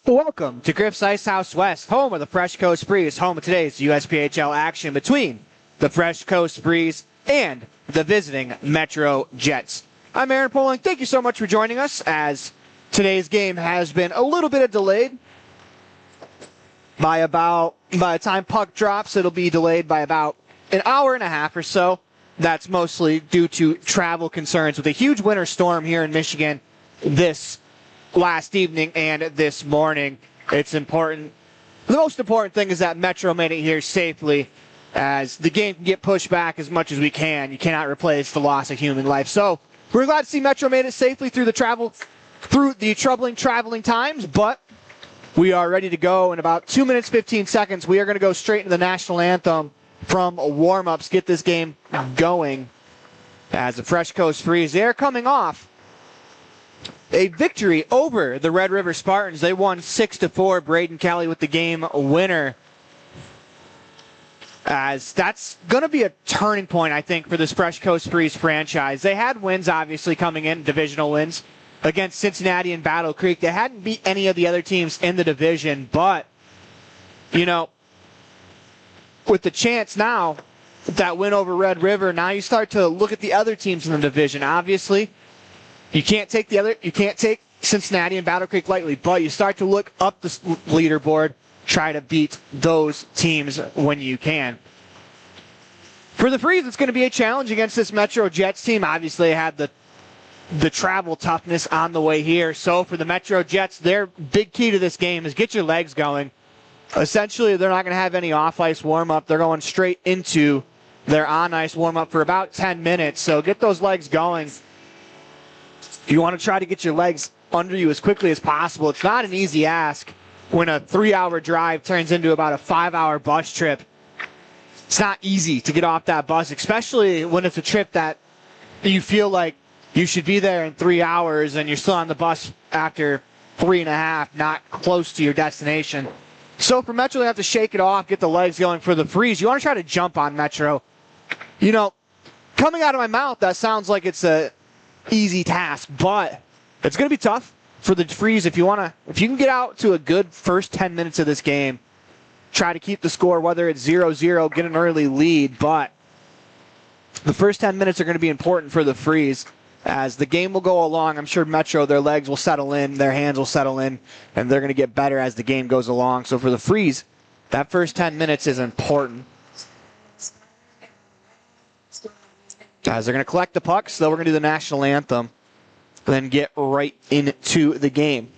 Welcome to Griff's Ice House West, home of the Fresh Coast Breeze, home of today's USPHL action between the Fresh Coast Breeze and the visiting MetroJets. I'm Aaron Poling. Thank you so much for joining us as today's game has been a little bit delayed by the time puck drops, it'll be delayed by about an hour and a half or so. That's mostly due to travel concerns with a huge winter storm here in Michigan this last evening and this morning. It's important. The most important thing is that Metro made it here safely, as the game can get pushed back as much as we can. You cannot replace the loss of human life. So we're glad to see Metro made it safely through the troubling traveling times, but we are ready to go in about 2 minutes, 15 seconds. We are going to go straight into the national anthem from warm-ups, get this game going as the Fresh Coast Breeze. They're coming off a victory over the Red River Spartans. They won 6-4. Braden Kelly with the game winner. As that's going to be a turning point, I think, for this Fresh Coast Breeze franchise. They had wins, obviously, coming in, divisional wins against Cincinnati and Battle Creek. They hadn't beat any of the other teams in the division, but, you know, with the chance now, that win over Red River, now you start to look at the other teams in the division. Obviously, you can't take Cincinnati and Battle Creek lightly, but you start to look up the leaderboard, try to beat those teams when you can. For the Freeze, it's going to be a challenge against this MetroJets team. Obviously, they had the travel toughness on the way here. So for the MetroJets, their big key to this game is get your legs going. Essentially, they're not going to have any off-ice warm-up. They're going straight into their on-ice warm-up for about 10 minutes. So get those legs going. You want to try to get your legs under you as quickly as possible. It's not an easy ask when a 3-hour drive turns into about a 5-hour bus trip. It's not easy to get off that bus, especially when it's a trip that you feel like you should be there in 3 hours and you're still on the bus after 3.5, not close to your destination. So for Metro, they have to shake it off, get the legs going. For the Freeze, you want to try to jump on Metro. You know, coming out of my mouth, that sounds like it's a easy task, but it's going to be tough for the Freeze. If you can get out to a good first 10 minutes of this game, try to keep the score, whether it's 0-0, get an early lead, but the first 10 minutes are going to be important for the Freeze. As the game will go along, I'm sure Metro, their legs will settle in, their hands will settle in, and they're going to get better as the game goes along. So for the Freeze, that first 10 minutes is important. As they're going to collect the pucks, so we're going to do the national anthem, then get right into the game.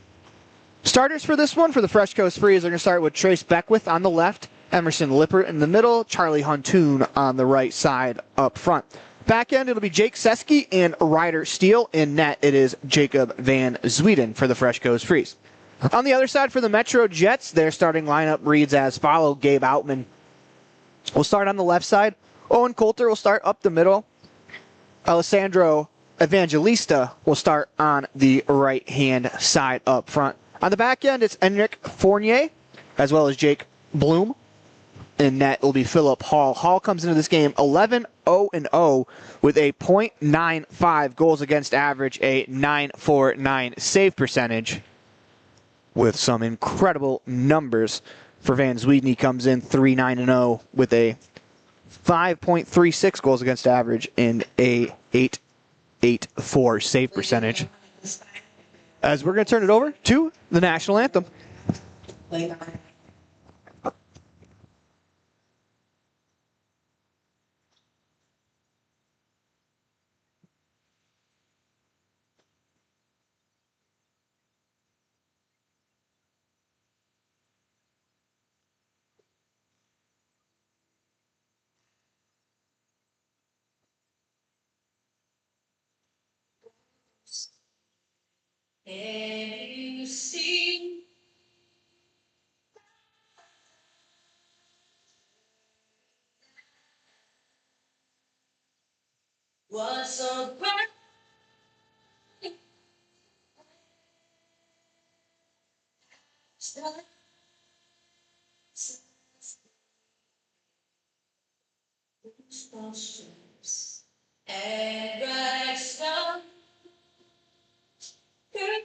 Starters for this one, for the Fresh Coast Freeze, they're going to start with Trace Beckwith on the left, Emerson Lippert in the middle, Charlie Huntoon on the right side up front. Back end, it'll be Jake Seske and Ryder Steele. In net, it is Jacob Van Zweden for the Fresh Coast Freeze. On the other side for the MetroJets, their starting lineup reads as follows. Gabe Outman will start on the left side. Owen Coulter will start up the middle. Alessandro Evangelista will start on the right-hand side up front. On the back end, it's Enric Fournier, as well as Jake Bloom. In net will be Philip Hall. Hall comes into this game 11-0-0 with a .95 goals against average, a .949 save percentage, with some incredible numbers for Van Zweden. He comes in 3-9-0 with a 5.36 goals against average and a .884 save percentage. As we're going to turn it over to the national anthem. And you see what's so bright. And bright star. 'Cause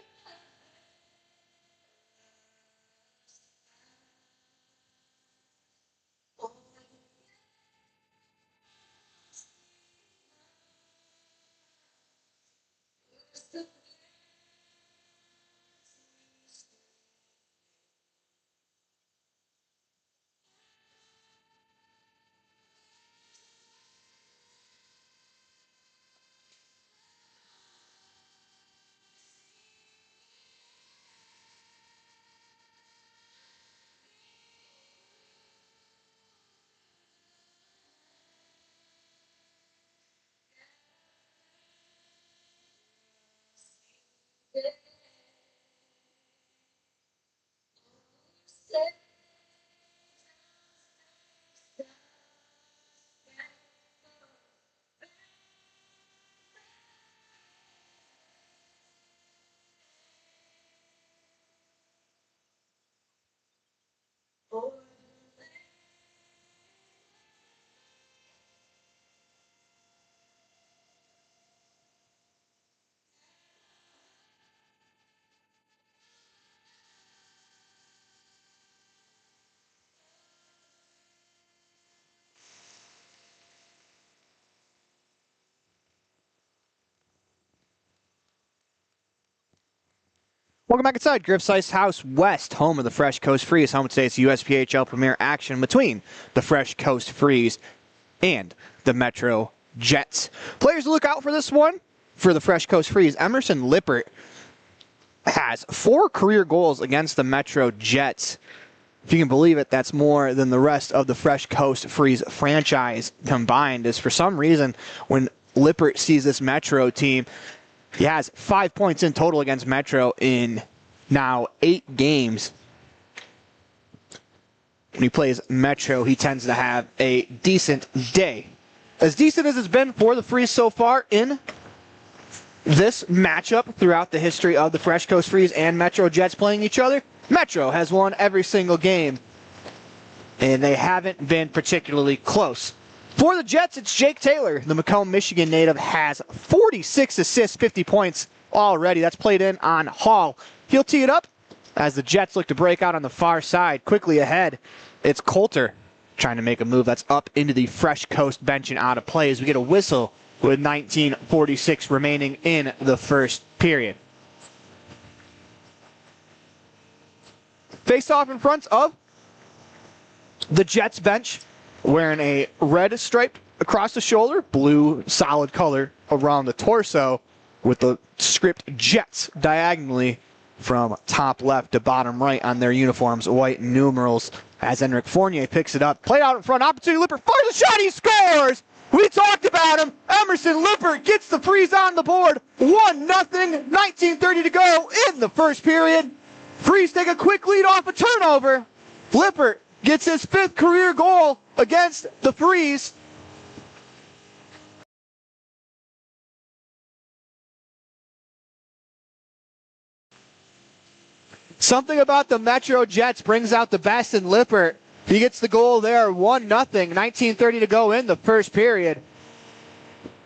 Welcome back inside Griff's Ice House West, home of the Fresh Coast Freeze. Home today's USPHL Premier action between the Fresh Coast Freeze and the MetroJets. Players to look out for this one for the Fresh Coast Freeze. Emerson Lippert has 4 career goals against the MetroJets. If you can believe it, that's more than the rest of the Fresh Coast Freeze franchise combined. As for some reason, when Lippert sees this Metro team, he has 5 points in total against Metro in now 8 games. When he plays Metro, he tends to have a decent day. As decent as it's been for the Freeze so far in this matchup throughout the history of the Fresh Coast Freeze and MetroJets playing each other, Metro has won every single game, and they haven't been particularly close. For the Jets, it's Jake Taylor. The Macomb, Michigan native has 46 assists, 50 points already. That's played in on Hall. He'll tee it up as the Jets look to break out on the far side. Quickly ahead, it's Coulter trying to make a move that's up into the Fresh Coast bench and out of play as we get a whistle with 19:46 remaining in the first period. Face off in front of the Jets bench, wearing a red stripe across the shoulder, blue solid color around the torso, with the script Jets diagonally from top left to bottom right on their uniforms, white numerals, as Enric Fournier picks it up. Played out in front, opportunity, Lippert fires a shot, he scores! We talked about him. Emerson Lippert gets the Freeze on the board. 1-0, 19:30 to go in the first period. Freeze take a quick lead off a turnover. Lippert gets his 5th career goal against the Freeze. Something about the MetroJets brings out the best in Lippert. He gets the goal there, 1-0, 19:30 to go in the first period.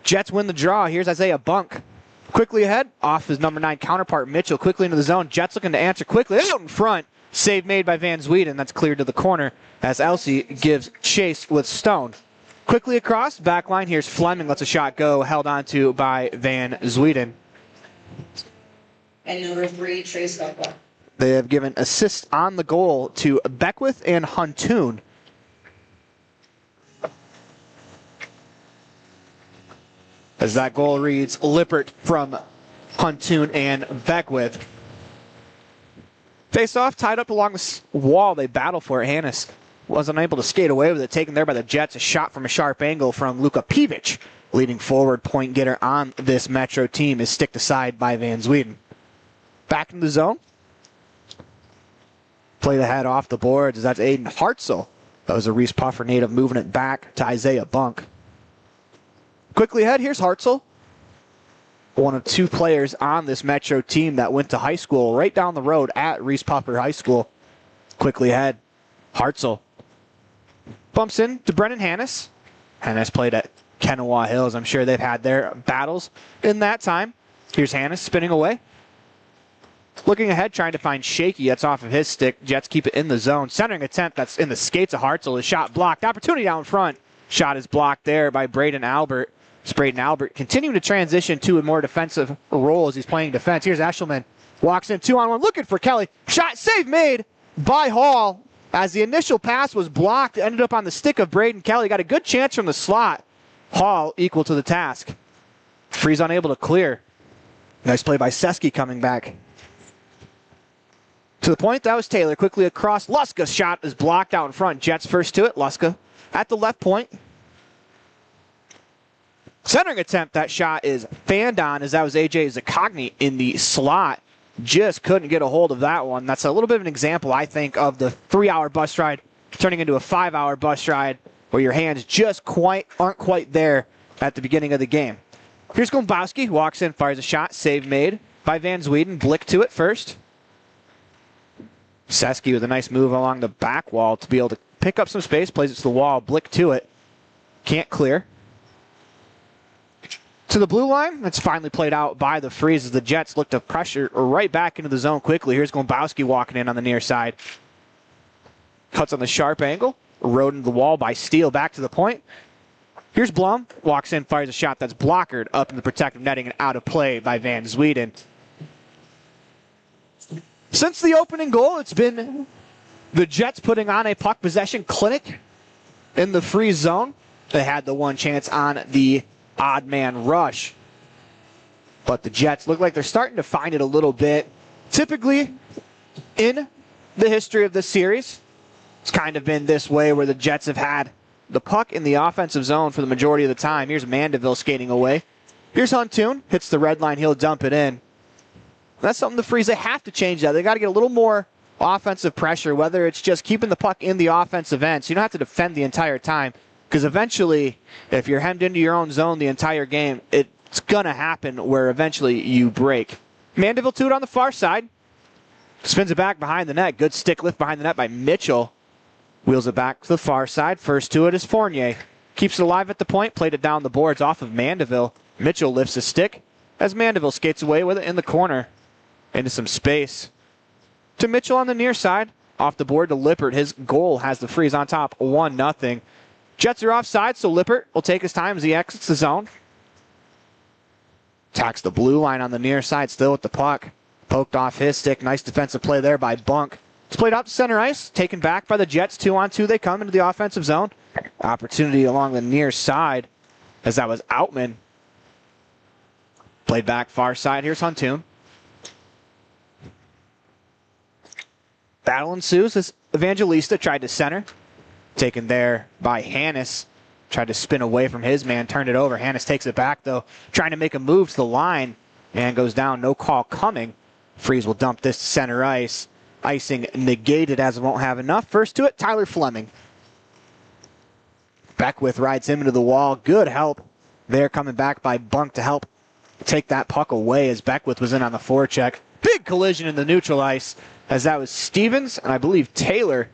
Jets win the draw. Here's Isaiah Bunk. Quickly ahead, off his number 9 counterpart, Mitchell, quickly into the zone. Jets looking to answer quickly. Out in front. Save made by Van Zwieden. That's cleared to the corner as Elsie gives chase with Stone. Quickly across, back line. Here's Fleming. Lets a shot go. Held onto by Van Zwieden. And number 3, Trace Beckwith. They have given assists on the goal to Beckwith and Huntoon. As that goal reads, Lippert from Huntoon and Beckwith. Face off, tied up along the wall. They battle for it. Hannes wasn't able to skate away with it. Taken there by the Jets. A shot from a sharp angle from Luka Pivic. Leading forward point getter on this Metro team is sticked aside by Van Zwieden. Back in the zone. Play the head off the boards as that's Aiden Hartzell. That was a Reese Puffer native moving it back to Isaiah Bunk. Quickly ahead, here's Hartzell. One of 2 players on this Metro team that went to high school right down the road at Reese Puffer High School. Quickly ahead, Hartzell. Bumps in to Brennan Hannes. Hannes played at Kennewa Hills. I'm sure they've had their battles in that time. Here's Hannes spinning away. Looking ahead, trying to find Shaky. That's off of his stick. Jets keep it in the zone. Centering attempt, that's in the skates of Hartzell. His shot blocked. Opportunity down front. Shot is blocked there by Braden Albert. It's Braden Albert continuing to transition to a more defensive role as he's playing defense. Here's Eshelman. Walks in 2-on-1, looking for Kelly. Shot save made by Hall. As the initial pass was blocked, ended up on the stick of Braden Kelly. Got a good chance from the slot. Hall equal to the task. Freeze unable to clear. Nice play by Seski coming back. To the point, that was Taylor. Quickly across. Luska's shot is blocked out in front. Jets first to it. Luska at the left point. Centering attempt, that shot is fanned on as that was AJ Zakogny in the slot. just couldn't get a hold of that one. That's a little bit of an example, I think, of the 3-hour bus ride turning into a 5-hour bus ride where your hands just aren't quite there at the beginning of the game. Here's Gombowski, walks in, fires a shot, save made by Van Zwieden. Blick to it first. Seski with a nice move along the back wall to be able to pick up some space, plays it to the wall, Blick to it. Can't clear. To the blue line, that's finally played out by the Freeze as the Jets look to pressure right back into the zone quickly. Here's Gombowski walking in on the near side. Cuts on the sharp angle, rode into the wall by Steele back to the point. Here's Blum, walks in, fires a shot that's blockered up in the protective netting and out of play by Van Zwieden. Since the opening goal, it's been the Jets putting on a puck possession clinic in the Freeze zone. They had the one chance on the odd man rush, but the Jets look like they're starting to find it a little bit. Typically, in the history of this series, it's kind of been this way where the Jets have had the puck in the offensive zone for the majority of the time. Here's Mandeville skating away. Here's Huntoon, hits the red line, he'll dump it in. That's something the Freeze, they have to change that. They got to get a little more offensive pressure, whether it's just keeping the puck in the offensive end, so you don't have to defend the entire time. Because eventually, if you're hemmed into your own zone the entire game, it's going to happen where eventually you break. Mandeville to it on the far side. Spins it back behind the net. Good stick lift behind the net by Mitchell. Wheels it back to the far side. First to it is Fournier. Keeps it alive at the point. Played it down the boards off of Mandeville. Mitchell lifts his stick as Mandeville skates away with it in the corner. Into some space. To Mitchell on the near side. Off the board to Lippert. His goal has the Freeze on top 1-0. Jets are offside, so Lippert will take his time as he exits the zone. Attacks the blue line on the near side, still with the puck. Poked off his stick. Nice defensive play there by Bunk. It's played out to center ice. Taken back by the Jets. 2-on-2. They come into the offensive zone. Opportunity along the near side as that was Outman. Played back far side. Here's Huntoon. Battle ensues as Evangelista tried to center. Taken there by Hannes. Tried to spin away from his man, turned it over. Hannes takes it back, though, trying to make a move to the line. And goes down, no call coming. Freeze will dump this to center ice. Icing negated as it won't have enough. First to it, Tyler Fleming. Beckwith rides him into the wall. Good help there coming back by Bunk to help take that puck away as Beckwith was in on the forecheck. Big collision in the neutral ice as that was Stevens and I believe Taylor.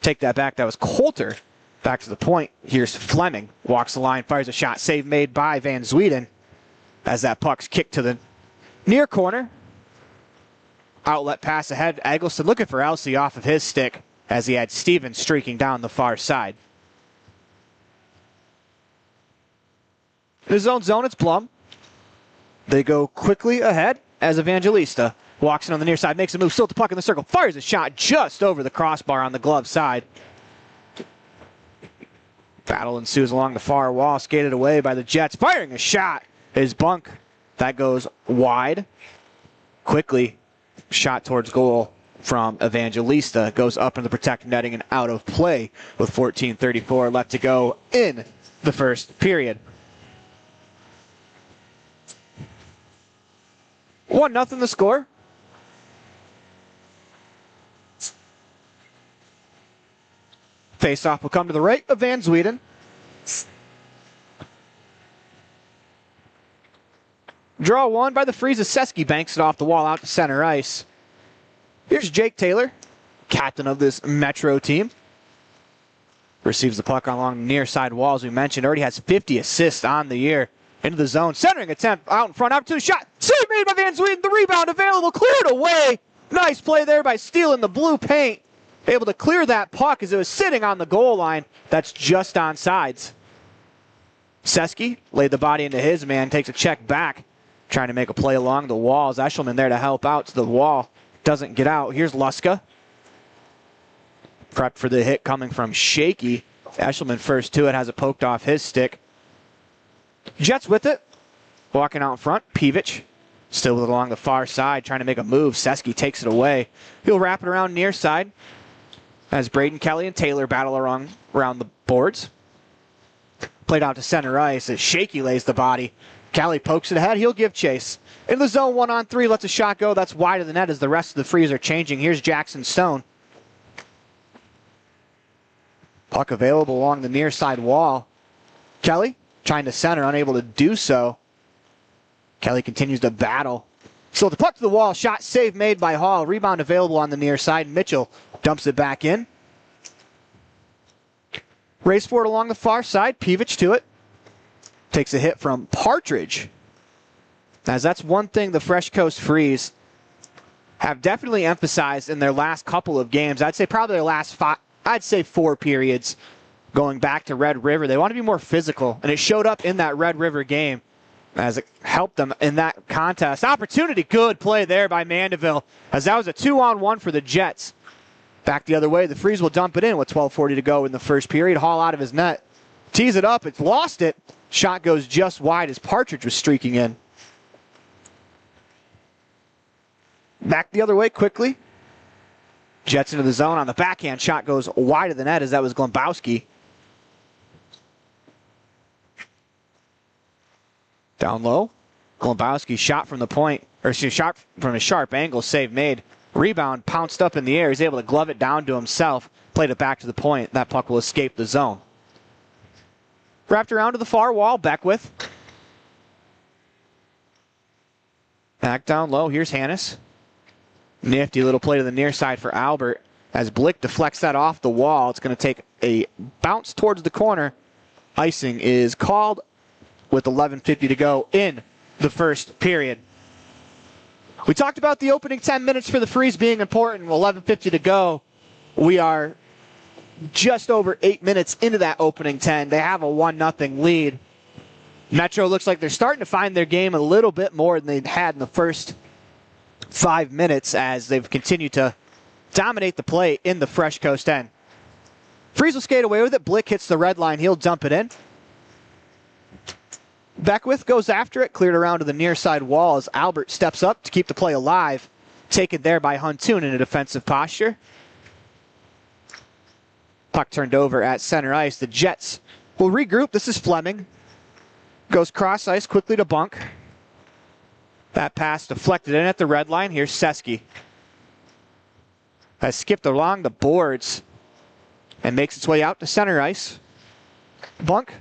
Take that back. That was Coulter. Back to the point. Here's Fleming. Walks the line, fires a shot. Save made by Van Zwieden as that puck's kicked to the near corner. Outlet pass ahead. Eggleston looking for Elsey off of his stick as he had Stevens streaking down the far side. In his own zone, it's Blum. They go quickly ahead as Evangelista walks in on the near side, makes a move, still at the puck in the circle, fires a shot just over the crossbar on the glove side. Battle ensues along the far wall, skated away by the Jets. Firing a shot is Bunk. That goes wide. Quickly, shot towards goal from Evangelista. Goes up in the protected netting and out of play with 14:34 left to go in the first period. 1-0 the score. Face-off will come to the right of Van Zwieden. Draw one by the Freeze. Seski banks it off the wall out to center ice. Here's Jake Taylor, captain of this Metro team. Receives the puck along the near side wall, as we mentioned. Already has 50 assists on the year. Into the zone. Centering attempt out in front. Opportunity shot. Save made by Van Zwieden. The rebound available. Cleared away. Nice play there by Steele in the blue paint. Able to clear that puck as it was sitting on the goal line. That's just on sides. Seski laid the body into his man. Takes a check back. Trying to make a play along the walls. Eshelman there to help out to the wall. Doesn't get out. Here's Luska. Prepped for the hit coming from Shaky. Eshelman first to it. Has it poked off his stick. Jets with it. Walking out in front. Peevich. Still with it along the far side. Trying to make a move. Seski takes it away. He'll wrap it around near side. As Braden Kelly and Taylor battle around the boards. Played out to center ice as Shaky lays the body. Kelly pokes it ahead. He'll give chase. In the zone, 1-on-3, lets a shot go. That's wide of the net as the rest of the Freeze are changing. Here's Jackson Stone. Puck available along the near side wall. Kelly trying to center, unable to do so. Kelly continues to battle. So the puck to the wall, shot save made by Hall. Rebound available on the near side. Mitchell dumps it back in. Race for it along the far side. Peevich to it. Takes a hit from Partridge. As that's one thing the Fresh Coast Freeze have definitely emphasized in their last couple of games. I'd say probably their last 4 periods going back to Red River. They want to be more physical, and it showed up in that Red River game as it helped them in that contest. Opportunity, good play there by Mandeville, as that was a 2-on-1 for the Jets. Back the other way, the Freeze will dump it in with 12:40 to go in the first period. Hall out of his net. Tees it up, it's lost it. Shot goes just wide as Partridge was streaking in. Back the other way quickly. Jets into the zone on the backhand. Shot goes wide of the net as that was Glombowski. Down low. Glombowski shot from the point, or shot from a sharp angle, save made. Rebound pounced up in the air. He's able to glove it down to himself. Played it back to the point. That puck will escape the zone. Wrapped around to the far wall. Beckwith. Back down low. Here's Hannes. Nifty little play to the near side for Albert. As Blick deflects that off the wall, it's going to take a bounce towards the corner. Icing is called with 11:50 to go in the first period. We talked about the opening 10 minutes for the Freeze being important. 11:50 to go. We are just over 8 minutes into that opening 10. They have a 1-0 lead. Metro looks like they're starting to find their game a little bit more than they'd had in the first 5 minutes as they've continued to dominate the play in the Fresh Coast end. Freeze will skate away with it. Blick hits the red line. He'll dump it in. Beckwith goes after it, cleared around to the near side wall as Albert steps up to keep the play alive. Taken there by Huntoon in a defensive posture. Puck turned over at center ice. The Jets will regroup. This is Fleming. Goes cross ice quickly to Bunk. That pass deflected in at the red line. Here's Seski. Has skipped along the boards and makes its way out to center ice. Bunk.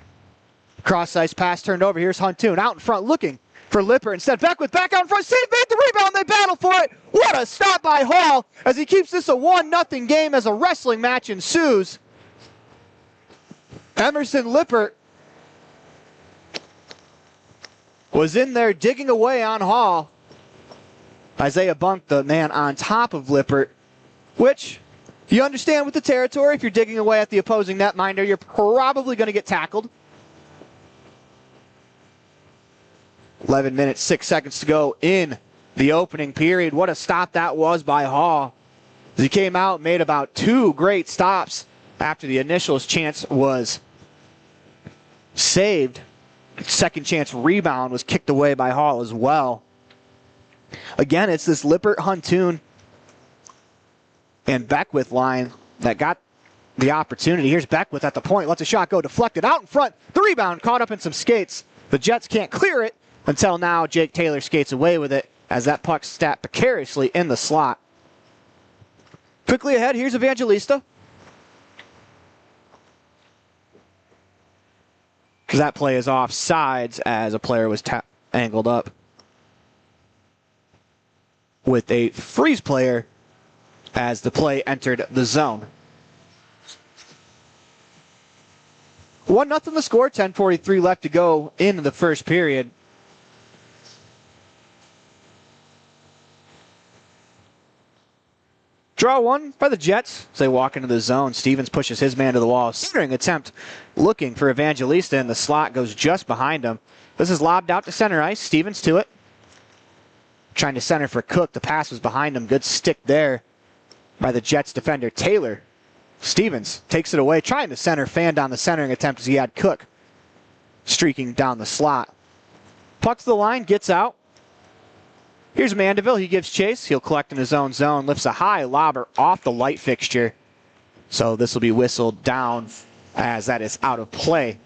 Cross ice pass turned over. Here's Huntoon out in front looking for Lipper. Instead, Beckwith back out in front. Save made the rebound. They battle for it. What a stop by Hall as he keeps this a 1-0 game as a wrestling match ensues. Emerson Lippert was in there digging away on Hall. Isaiah Bunk, the man on top of Lippert, which you understand with the territory. If you're digging away at the opposing netminder, you're probably going to get tackled. 11 minutes, 6 seconds to go in the opening period. What a stop that was by Hall. As he came out and made about 2 great stops after the initial chance was saved. Second chance rebound was kicked away by Hall as well. Again, it's this Lippert, Huntoon, and Beckwith line that got the opportunity. Here's Beckwith at the point. Lets a shot go deflected out in front. The rebound caught up in some skates. The Jets can't clear it until now. Jake Taylor skates away with it as that puck sat precariously in the slot. Quickly ahead, here's Evangelista. Because that play is off sides as a player was angled up with a Freeze player as the play entered the zone. 1-0 the score, 10:43 left to go in the first period. Draw one by the Jets as they walk into the zone. Stevens pushes his man to the wall. Centering attempt looking for Evangelista, and the slot goes just behind him. This is lobbed out to center ice. Stevens to it. Trying to center for Cook. The pass was behind him. Good stick there by the Jets defender, Taylor. Stevens takes it away, trying to center, fanned on the centering attempt as he had Cook streaking down the slot. Puck to the line, gets out. Here's Mandeville. He gives chase. He'll collect in his own zone. Lifts a high lobber off the light fixture. So this will be whistled down as that is out of play.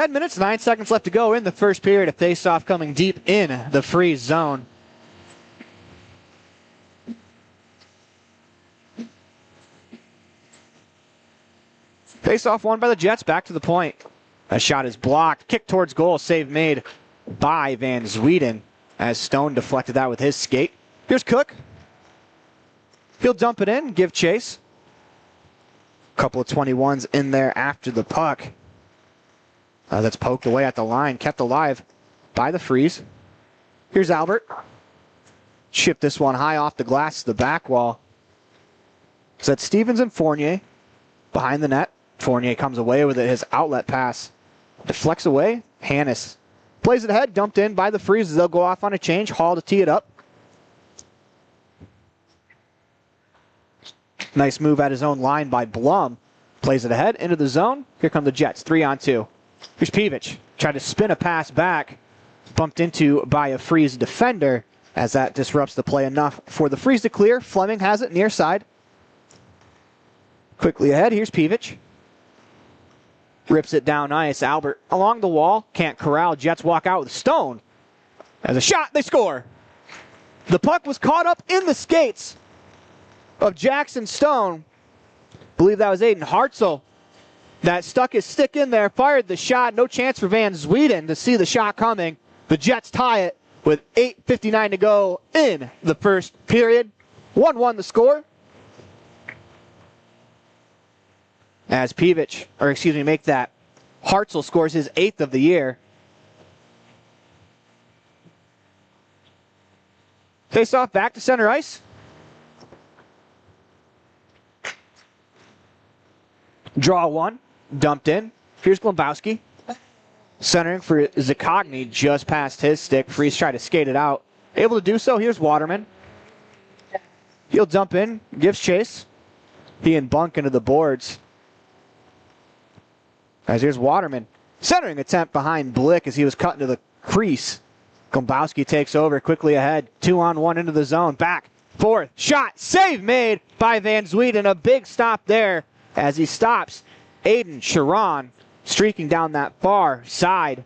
10 minutes, 9 seconds left to go in the first period. A face-off coming deep in the freeze zone. Face-off won by the Jets. Back to the point. A shot is blocked. Kick towards goal. Save made by Van Zweden as Stone deflected that with his skate. Here's Cook. He'll dump it in, give chase. Couple of 21s in there after the puck. That's poked away at the line, kept alive by the freeze. Here's Albert. Chip this one high off the glass to the back wall. So that's Stevens and Fournier behind the net. Fournier comes away with it. His outlet pass deflects away. Hannes plays it ahead, dumped in by the freeze as they'll go off on a change. Hall to tee it up. Nice move at his own line by Blum. Plays it ahead into the zone. Here come the Jets, 3-on-2. Here's Peevich. Tried to spin a pass back. Bumped into by a freeze defender as that disrupts the play enough for the freeze to clear. Fleming has it near side. Quickly ahead, here's Peevich. Rips it down ice. Albert along the wall. Can't corral. Jets walk out with Stone. As a shot, they score. The puck was caught up in the skates of Jackson Stone. I believe that was Aiden Hartzell that stuck his stick in there, fired the shot. No chance for Van Zweden to see the shot coming. The Jets tie it with 8:59 to go in the first period. 1-1 the score. As make that. Hartzell scores his 8th of the year. Face off back to center ice. Draw one, dumped in. Here's Glombowski. Centering for Zakogny just past his stick. Freeze tried to skate it out. Able to do so. Here's Waterman. He'll dump in, gives chase. He and Bunk into the boards. As here's Waterman. Centering attempt behind Blick as he was cut into the crease. Glombowski takes over quickly ahead. 2-on-1 into the zone. Back, forth, shot, save made by Van Zweden. A big stop there as he stops Aiden Sharon streaking down that far side.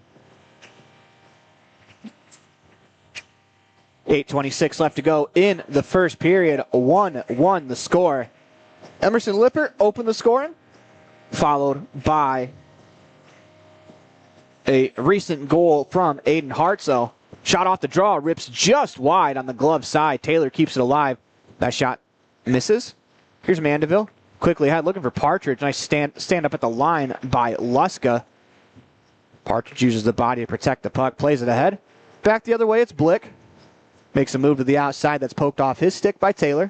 8:26 left to go in the first period. 1-1 the score. Emerson Lippert opened the scoring, followed by a recent goal from Aiden Hartzell. Shot off the draw, rips just wide on the glove side. Taylor keeps it alive. That shot misses. Here's Mandeville. Quickly ahead, looking for Partridge. Nice stand up at the line by Luska. Partridge uses the body to protect the puck. Plays it ahead. Back the other way, it's Blick. Makes a move to the outside that's poked off his stick by Taylor.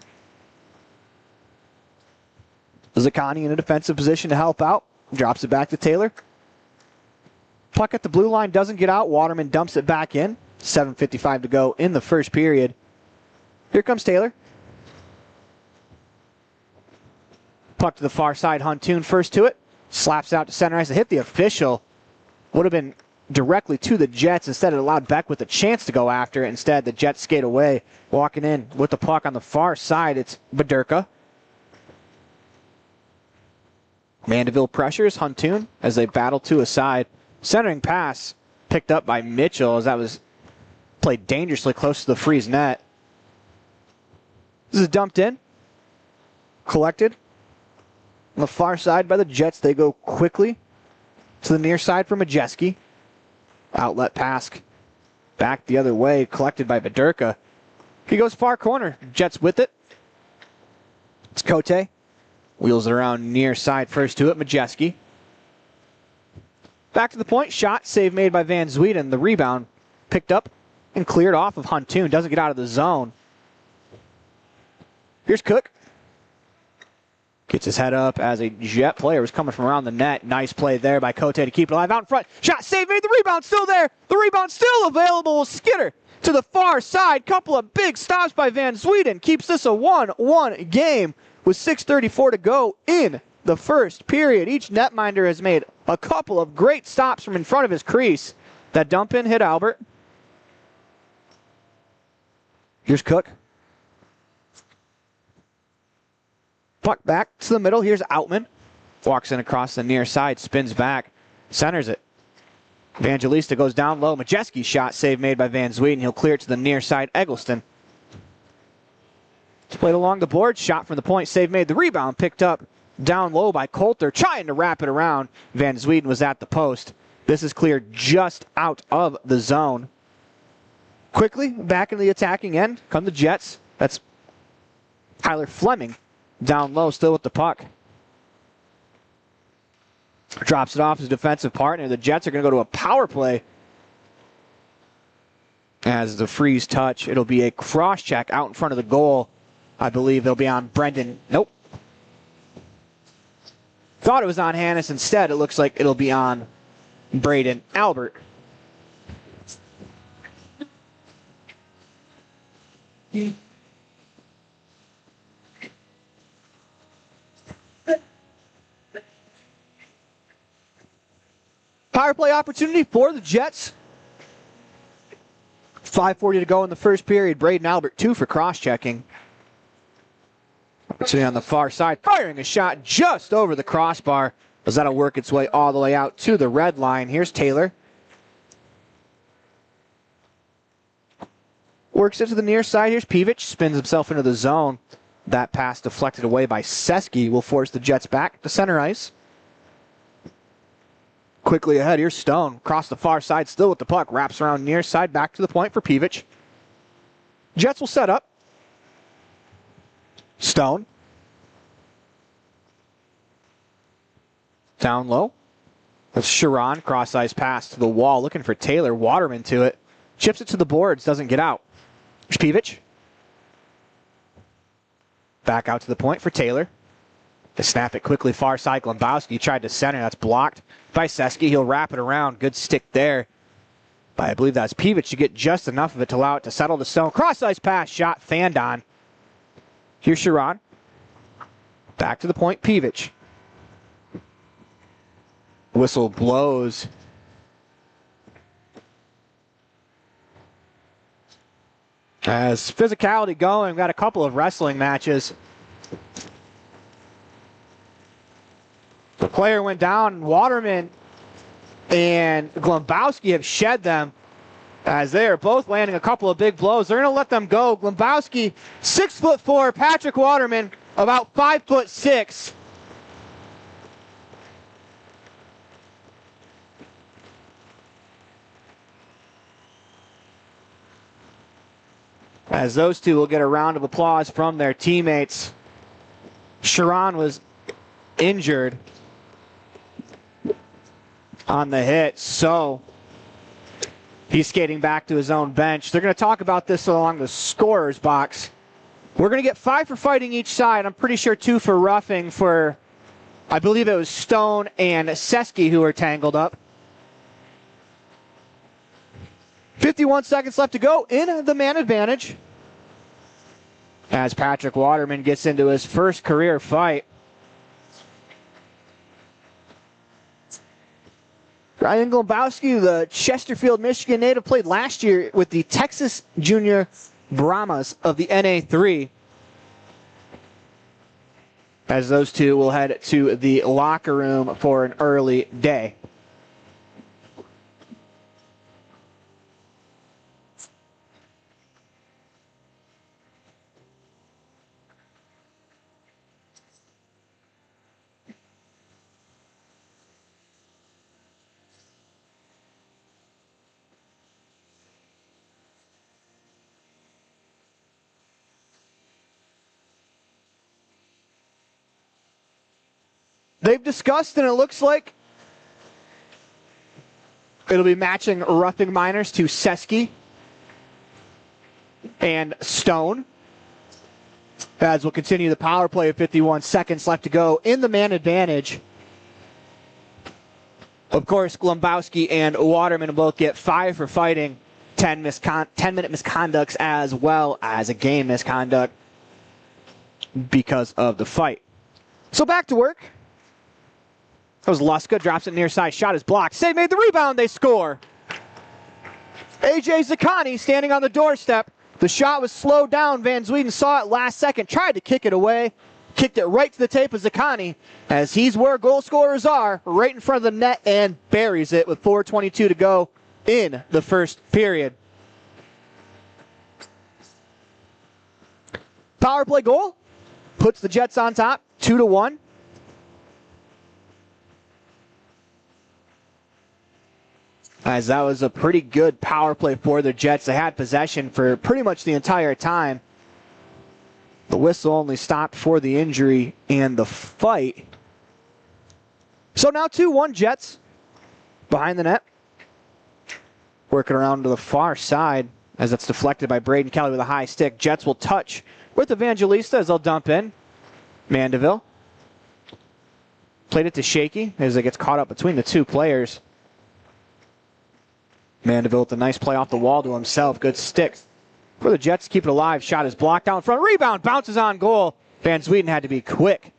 Zakani in a defensive position to help out. Drops it back to Taylor. Puck at the blue line doesn't get out. Waterman dumps it back in. 7:55 to go in the first period. Here comes Taylor. Puck to the far side. Huntoon first to it. Slaps out to center ice to hit the official. Would have been directly to the Jets. Instead, it allowed Beckwith a chance to go after it. Instead, the Jets skate away. Walking in with the puck on the far side, it's Baderka. Mandeville pressures Huntoon as they battle to a side. Centering pass picked up by Mitchell as that was played dangerously close to the Freeze net. This is dumped in. Collected. On the far side by the Jets, they go quickly to the near side for Majeski. Outlet pass back the other way, collected by Baderka. He goes far corner. Jets with it. It's Cote. Wheels it around near side first to it, Majeski. Back to the point, shot, save made by Van Zweden. The rebound picked up and cleared off of Huntoon. Doesn't get out of the zone. Here's Cook. Gets his head up as a Jet player was coming from around the net. Nice play there by Cote to keep it alive out in front. Shot, save made, the rebound still there. The rebound still available. Skitter to the far side. Couple of big stops by Van Zweden. Keeps this a 1-1 game with 6:34 to go in the first period. Each netminder has made a couple of great stops from in front of his crease. That dump in hit Albert. Here's Cook. Puck back to the middle. Here's Outman. Walks in across the near side. Spins back. Centers it. Evangelista goes down low. Majeski's shot save made by Van Zweden. He'll clear it to the near side. Eggleston. It's played along the board. Shot from the point. Save made. The rebound picked up down low by Coulter. Trying to wrap it around. Van Zweden was at the post. This is cleared just out of the zone. Quickly back into the attacking end come the Jets. That's Tyler Fleming down low still with the puck. Drops it off his defensive partner. The Jets are going to go to a power play. As the freeze touch, it'll be a cross check out in front of the goal. I believe they'll be on Brendan. Nope. Thought it was on Hannes. Instead, it looks like it'll be on Braden Albert. Power play opportunity for the Jets. 5:40 to go in the first period. Braden Albert, 2 for cross-checking. Opportunity on the far side. Firing a shot just over the crossbar. As that'll work its way all the way out to the red line. Here's Taylor. Works it to the near side. Here's Peevich. Spins himself into the zone. That pass deflected away by Seski will force the Jets back to center ice. Quickly ahead, here's Stone. Across the far side, still with the puck. Wraps around near side, back to the point for Peevich. Jets will set up. Stone. Down low. That's Sharon. Cross-ice pass to the wall. Looking for Taylor. Waterman to it. Chips it to the boards. Doesn't get out. Here's Peevich. Back out to the point for Taylor. To snap it quickly far side. Glombowski tried to center. That's blocked by Seski. He'll wrap it around. Good stick there. But I believe that's Peevich to get just enough of it to allow it to settle to Stone. Cross-ice pass. Shot fanned on. Here's Sharon. Back to the point. Peevich. Whistle blows. As physicality going, we've got a couple of wrestling matches. The player went down. Waterman and Glombowski have shed them as they are both landing a couple of big blows. They're going to let them go. Glombowski, 6'4". Patrick Waterman, about 5'6". As those two will get a round of applause from their teammates. Sharon was injured on the hit, so he's skating back to his own bench. They're going to talk about this along the scorer's box. We're going to get 5 for fighting each side. I'm pretty sure 2 for roughing for, I believe it was Stone and Seski who were tangled up. 51 seconds left to go in the man advantage. As Patrick Waterman gets into his first career fight. Ryan Glombowski, the Chesterfield, Michigan native, played last year with the Texas Junior Brahmas of the NA3. As those two will head to the locker room for an early day. They've discussed, and it looks like it'll be matching roughing minors to Seski and Stone. As we'll continue the power play of 51 seconds left to go in the man advantage. Of course, Glombowski and Waterman both get 5 for fighting, 10-minute misconducts as well as a game misconduct because of the fight. So back to work. That was Luska, drops it near side, shot is blocked. Save made the rebound, they score. AJ Zaccani standing on the doorstep. The shot was slowed down. Van Zweden saw it last second, tried to kick it away. kicked it right to the tape of Zaccani, as he's where goal scorers are, right in front of the net, and buries it with 4:22 to go in the first period. Power play goal puts the Jets on top, 2-1. As that was a pretty good power play for the Jets. They had possession for pretty much the entire time. The whistle only stopped for the injury and the fight. So now 2-1 Jets behind the net. Working around to the far side as that's deflected by Braden Kelly with a high stick. Jets will touch with Evangelista as they'll dump in. Mandeville played it to Shaky as it gets caught up between the two players. Mandeville with a nice play off the wall to himself. Good stick for the Jets to keep it alive. Shot is blocked down front. Rebound bounces on goal. Van Sweden had to be quick.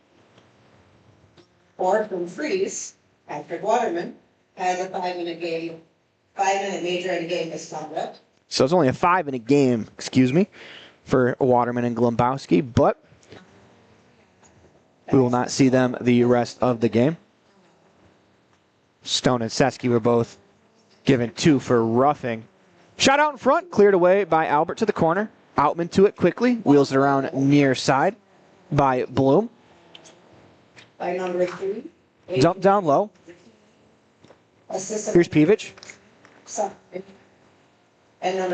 Or from Freeze, Patrick Waterman has a 5-minute game, 5-minute major in a game misconduct. So it's only a 5 in a game, for Waterman and Glombowski, but we will not see them the rest of the game. Stone and Sesky were both given 2 for roughing. Shot out in front, cleared away by Albert to the corner. Outman to it quickly, wheels it around near side by Bloom. By number 3. Dump down low. Here's Peevich.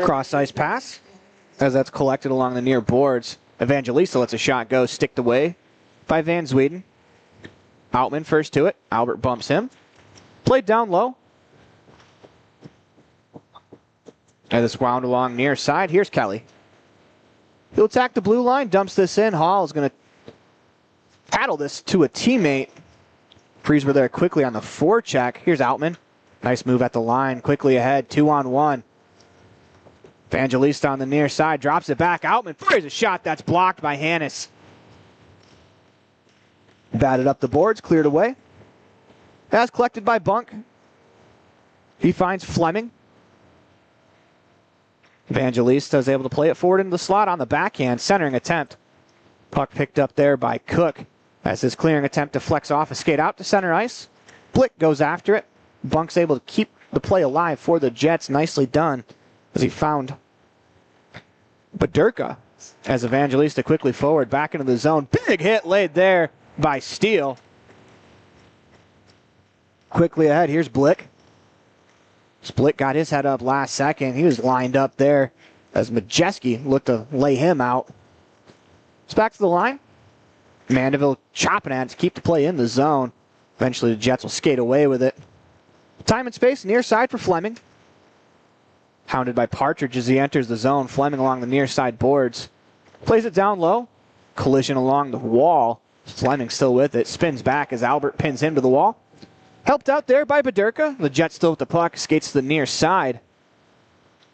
Cross-ice pass as that's collected along the near boards. Evangelista lets a shot go, sticked away by Van Sweden. Outman first to it. Albert bumps him. Played down low. And it's wound along near side. Here's Kelly. He'll attack the blue line, dumps this in. Hall is going to paddle this to a teammate. Freeze were there quickly on the forecheck. Here's Outman. Nice move at the line. Quickly ahead, 2-on-1. Evangelista on the near side, drops it back. Outman fires a shot that's blocked by Hannes. Batted up the boards, cleared away. That's collected by Bunk. He finds Fleming. Evangelista is able to play it forward into the slot on the backhand, centering attempt. Puck picked up there by Cook as his clearing attempt deflects off a skate out to center ice. Blick goes after it. Bunk's able to keep the play alive for the Jets. Nicely done as he found Badurka as Evangelista quickly forward back into the zone. Big hit laid there by Steele. Quickly ahead, here's Blick. Split got his head up last second. He was lined up there as Majeski looked to lay him out. It's back to the line. Mandeville chopping at it to keep the play in the zone. Eventually the Jets will skate away with it. Time and space near side for Fleming. Hounded by Partridge as he enters the zone. Fleming along the near side boards. Plays it down low. Collision along the wall. Fleming still with it. Spins back as Albert pins him to the wall. Helped out there by Badurka. The Jets still with the puck. Skates to the near side.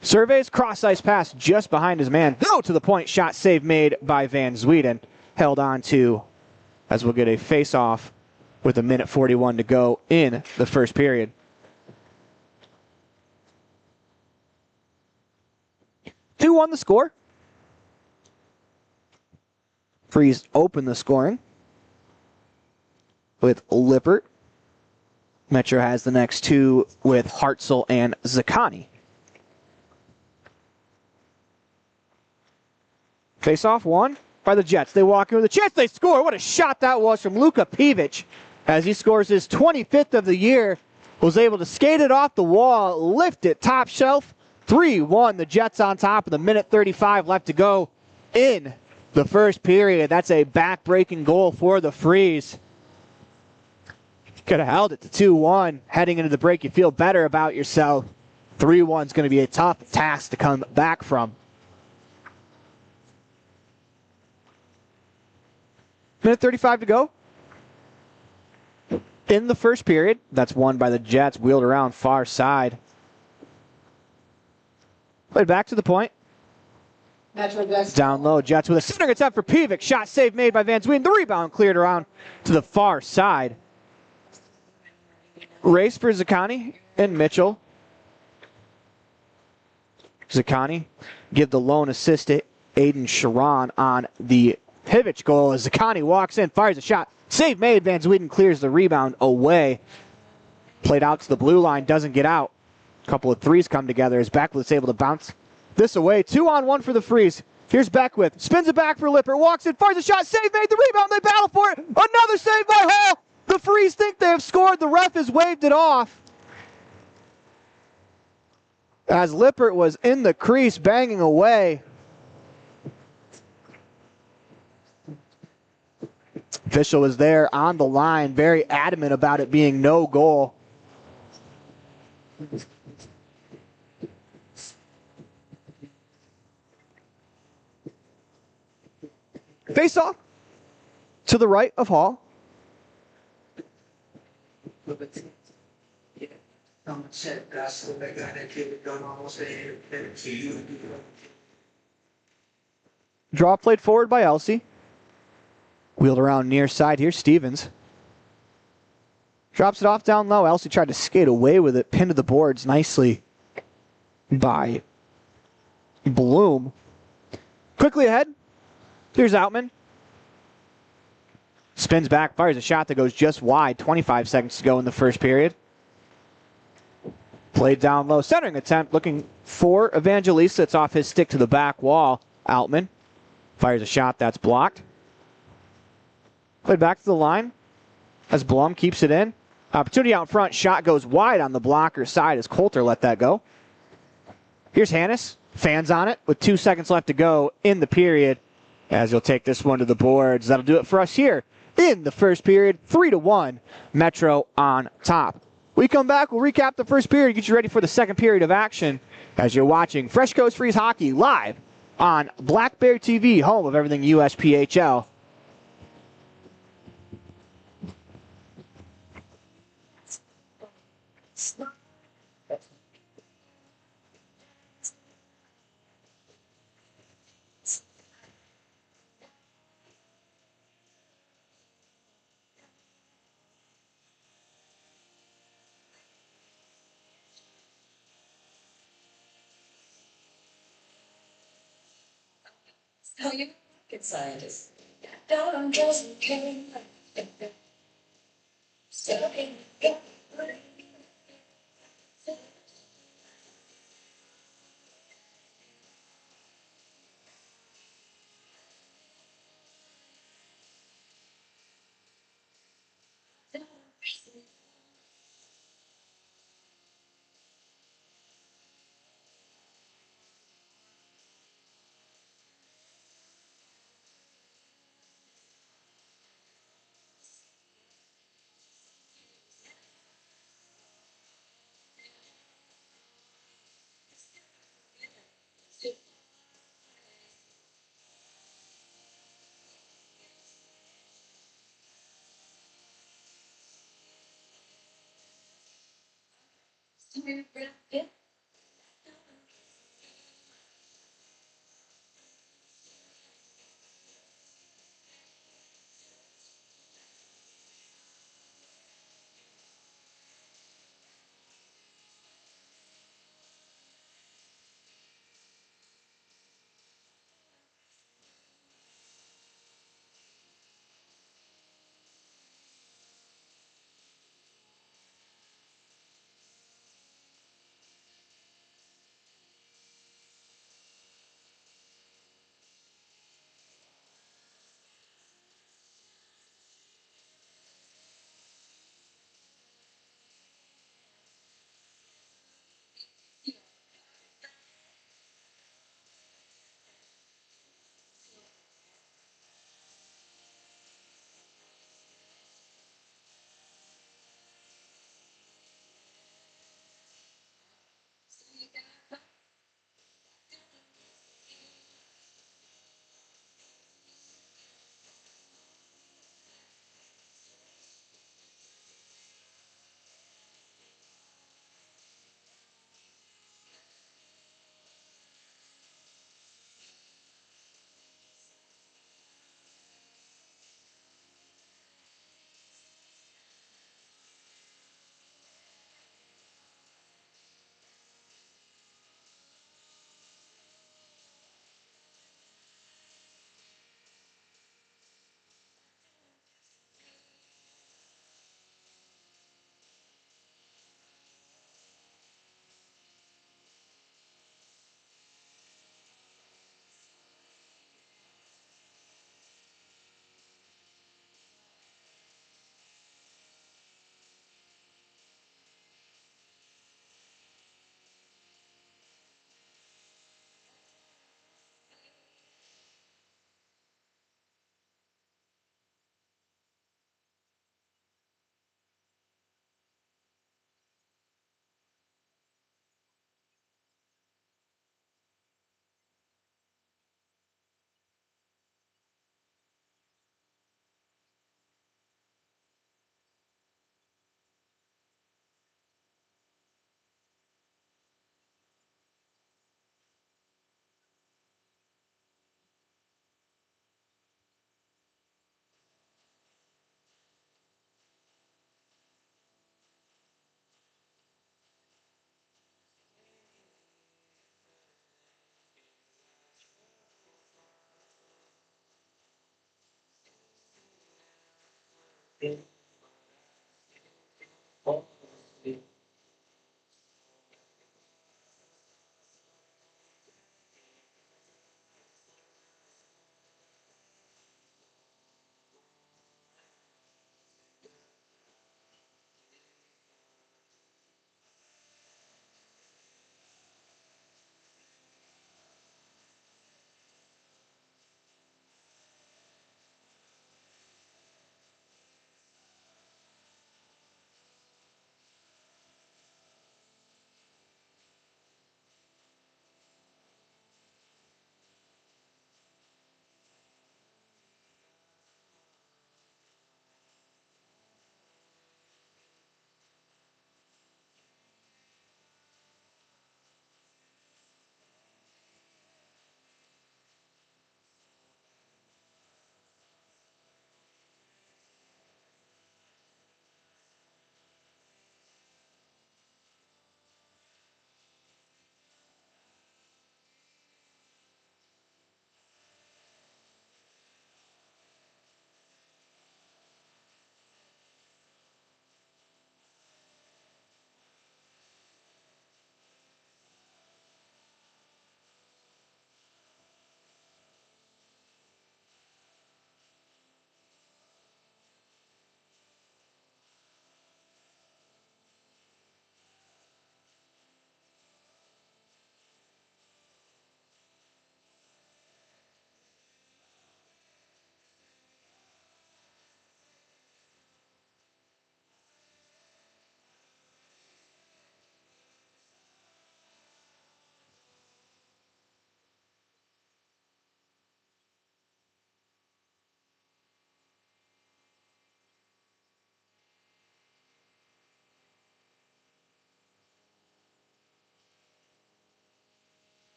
Surveys cross-ice pass just behind his man. Go to the point. Shot save made by Van Sweden. Held on to as we'll get a face-off with 1:41 to go in the first period. Two on the score. Freeze open the scoring with Lippert. Metro has the next two with Hartzell and Zaccani. Face-off won by the Jets. They walk in with a chance. They score. What a shot that was from Luka Peevich as he scores his 25th of the year. Was able to skate it off the wall, lift it top shelf. 3-1. The Jets on top with 1:35 left to go in the first period. That's a back-breaking goal for the Freeze. Could have held it to 2-1. Heading into the break, you feel better about yourself. 3-1 is going to be a tough task to come back from. 1:35 to go in the first period. That's won by the Jets. Wheeled around far side. Played back to the point. MetroJets. Down low. Jets with a centering attempt for Peevich. Shot save made by Van Zween. The rebound cleared around to the far side. Race for Zaccani and Mitchell. Zaccani give the lone assist to Aiden Sharon on the Pivot goal as Zakani walks in, fires a shot. Save made. Van Zweden clears the rebound away. Played out to the blue line, doesn't get out. A couple of threes come together as Beckwith's able to bounce this away. 2-on-1 for the Freeze. Here's Beckwith. Spins it back for Lippert. Walks in, fires a shot. Save made. The rebound. They battle for it. Another save by Hall. The Freeze think they have scored. The ref has waved it off. As Lippert was in the crease banging away. Official was there on the line, very adamant about it being no goal. Face off to the right of Hall. Draw played forward by Elsey. Wheeled around near side. Here's Stevens. Drops it off down low. Elsey tried to skate away with it. Pinned to the boards nicely by Bloom. Quickly ahead. Here's Outman. Spins back. Fires a shot that goes just wide. 25 seconds to go in the first period. Played down low. Centering attempt. Looking for Evangelista. It's off his stick to the back wall. Outman fires a shot that's blocked. Played back to the line as Blum keeps it in. Opportunity out front. Shot goes wide on the blocker side as Coulter let that go. Here's Hannes. Fans on it with 2 seconds left to go in the period as he'll take this one to the boards. That'll do it for us here in the first period. 3-1. Metro on top. We come back. We'll recap the first period. Get you ready for the second period of action as you're watching Fresh Coast Freeze Hockey live on Black Bear TV, home of everything USPHL. How you rocket scientist? Down just came.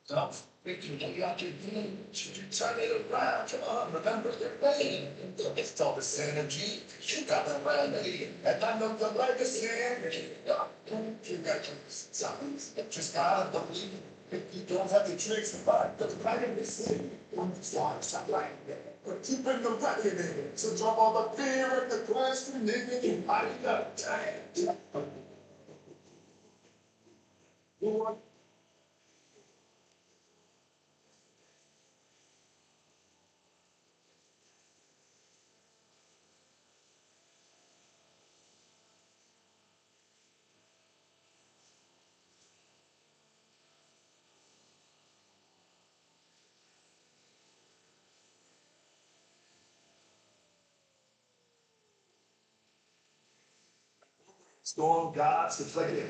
Tough. We can get you out your game. Should you turn it around? Come on, remember your name. It's all this energy. You got the remedy. And I know the legacy. You got your signs. Just gotta believe. You don't have the tricks to fight. The right in the city. I'm just like, stop right there. But keeping the record in it. So drop all the fear and the question, nigga. I got time. You want 'Storm gods deflated.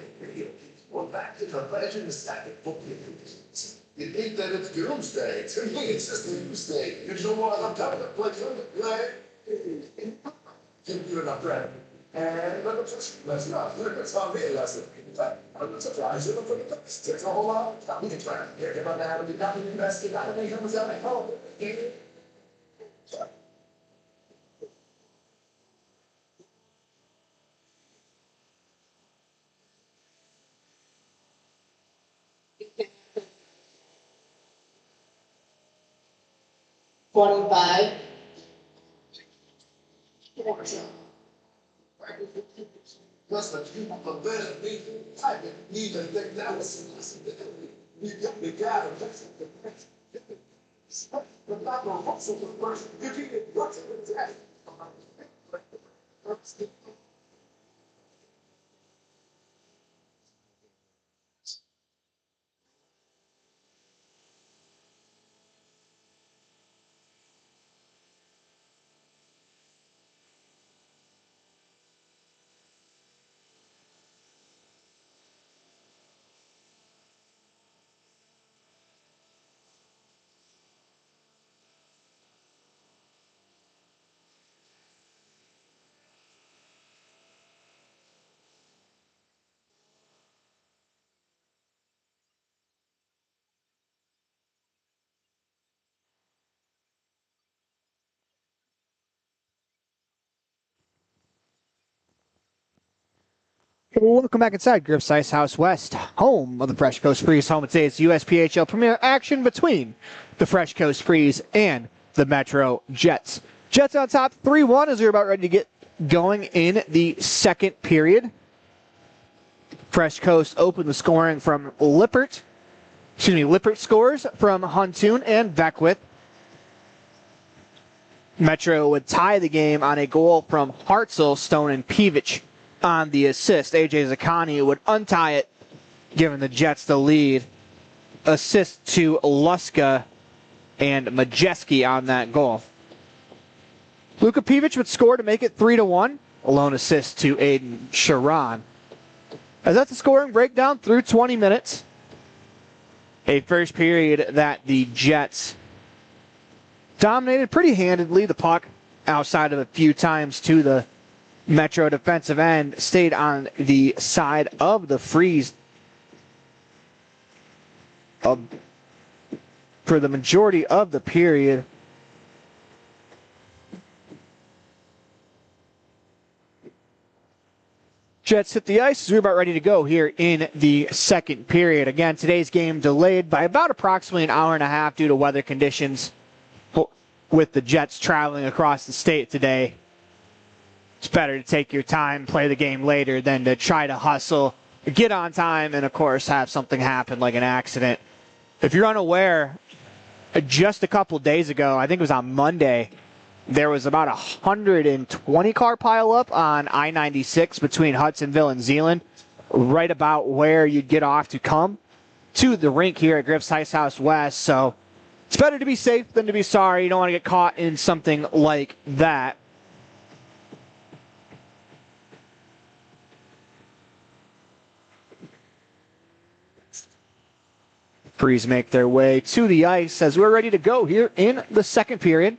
We're back to the legend of static book. You think that it's doomsday? To me, it's just doomsday. You know what? I'm coming to play from the play. Give you enough bread. And let's not look at some real lesson. I'm surprised you look for the best. Takes a whole lot of time to try. Here, give up that. We've got to invest in that. Make them at home. 25. Plus the people for better me. I didn't even think that was a possibility. We got it. But not no hustle for first. You can get what's in the test. Welcome back inside Griff's Ice House West, home of the Fresh Coast Freeze. Home of today's USPHL Premier action between the Fresh Coast Freeze and the MetroJets. Jets on top 3-1 as we're about ready to get going in the second period. Fresh Coast opened the scoring from Lippert. Lippert scores from Huntoon and Beckwith. Metro would tie the game on a goal from Hartzell, Stone, and Peevich on the assist. AJ Zakani would untie it, giving the Jets the lead. Assist to Luska and Majeski on that goal. Luka Peevich would score to make it 3-1. A lone assist to Aiden Sharon. As that's the scoring breakdown through 20 minutes. A first period that the Jets dominated pretty handedly. The puck, outside of a few times to the Metro defensive end, stayed on the side of the Freeze for the majority of the period. Jets hit the ice as we're about ready to go here in the second period. Again, today's game delayed by about approximately an hour and a half due to weather conditions with the Jets traveling across the state today. It's better to take your time, play the game later, than to try to hustle, get on time, and, of course, have something happen like an accident. If you're unaware, just a couple days ago, I think it was on Monday, there was about 120-car pileup on I-96 between Hudsonville and Zeeland, right about where you'd get off to come to the rink here at Griff's Ice House West. So it's better to be safe than to be sorry. You don't want to get caught in something like that. Freeze make their way to the ice as we're ready to go here in the second period.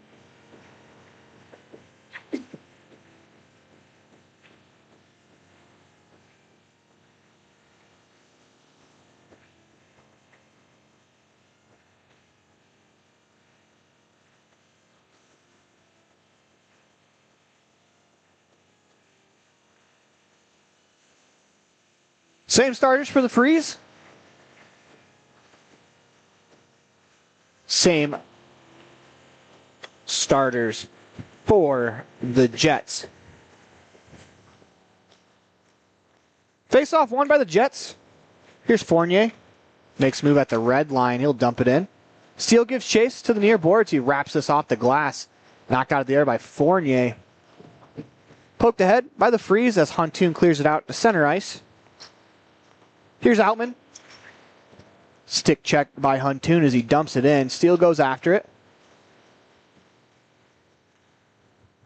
Same starters for the Freeze. Same starters for the Jets. Face-off won by the Jets. Here's Fournier. Makes move at the red line. He'll dump it in. Steele gives chase to the near boards. He wraps this off the glass. Knocked out of the air by Fournier. Poked ahead by the Freeze as Huntoon clears it out to center ice. Here's Outman. Stick checked by Huntoon as he dumps it in. Steele goes after it.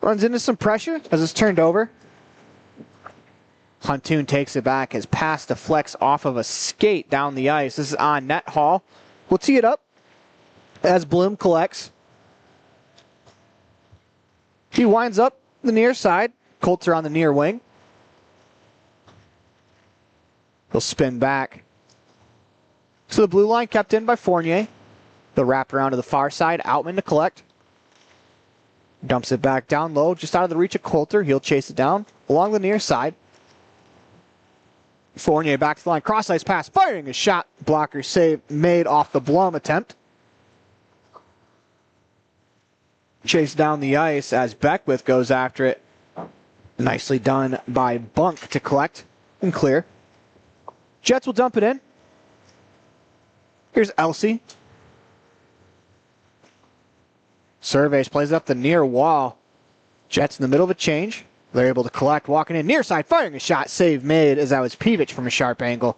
Runs into some pressure as it's turned over. Huntoon takes it back. His pass deflects off of a skate down the ice. This is on net. Hall will tee it up as Bloom collects. He winds up the near side. Coulter on the near wing. He'll spin back to the blue line, kept in by Fournier. They'll wrap around to the far side. Outman to collect. Dumps it back down low, just out of the reach of Coulter. He'll chase it down along the near side. Fournier back to the line. Cross ice pass. Firing a shot. Blocker save made off the Blum attempt. Chased down the ice as Beckwith goes after it. Nicely done by Bunk to collect and clear. Jets will dump it in. Here's Elsey. Surveys, plays up the near wall. Jets in the middle of a change. They're able to collect, walking in near side, firing a shot. Save made as that was Pivich from a sharp angle.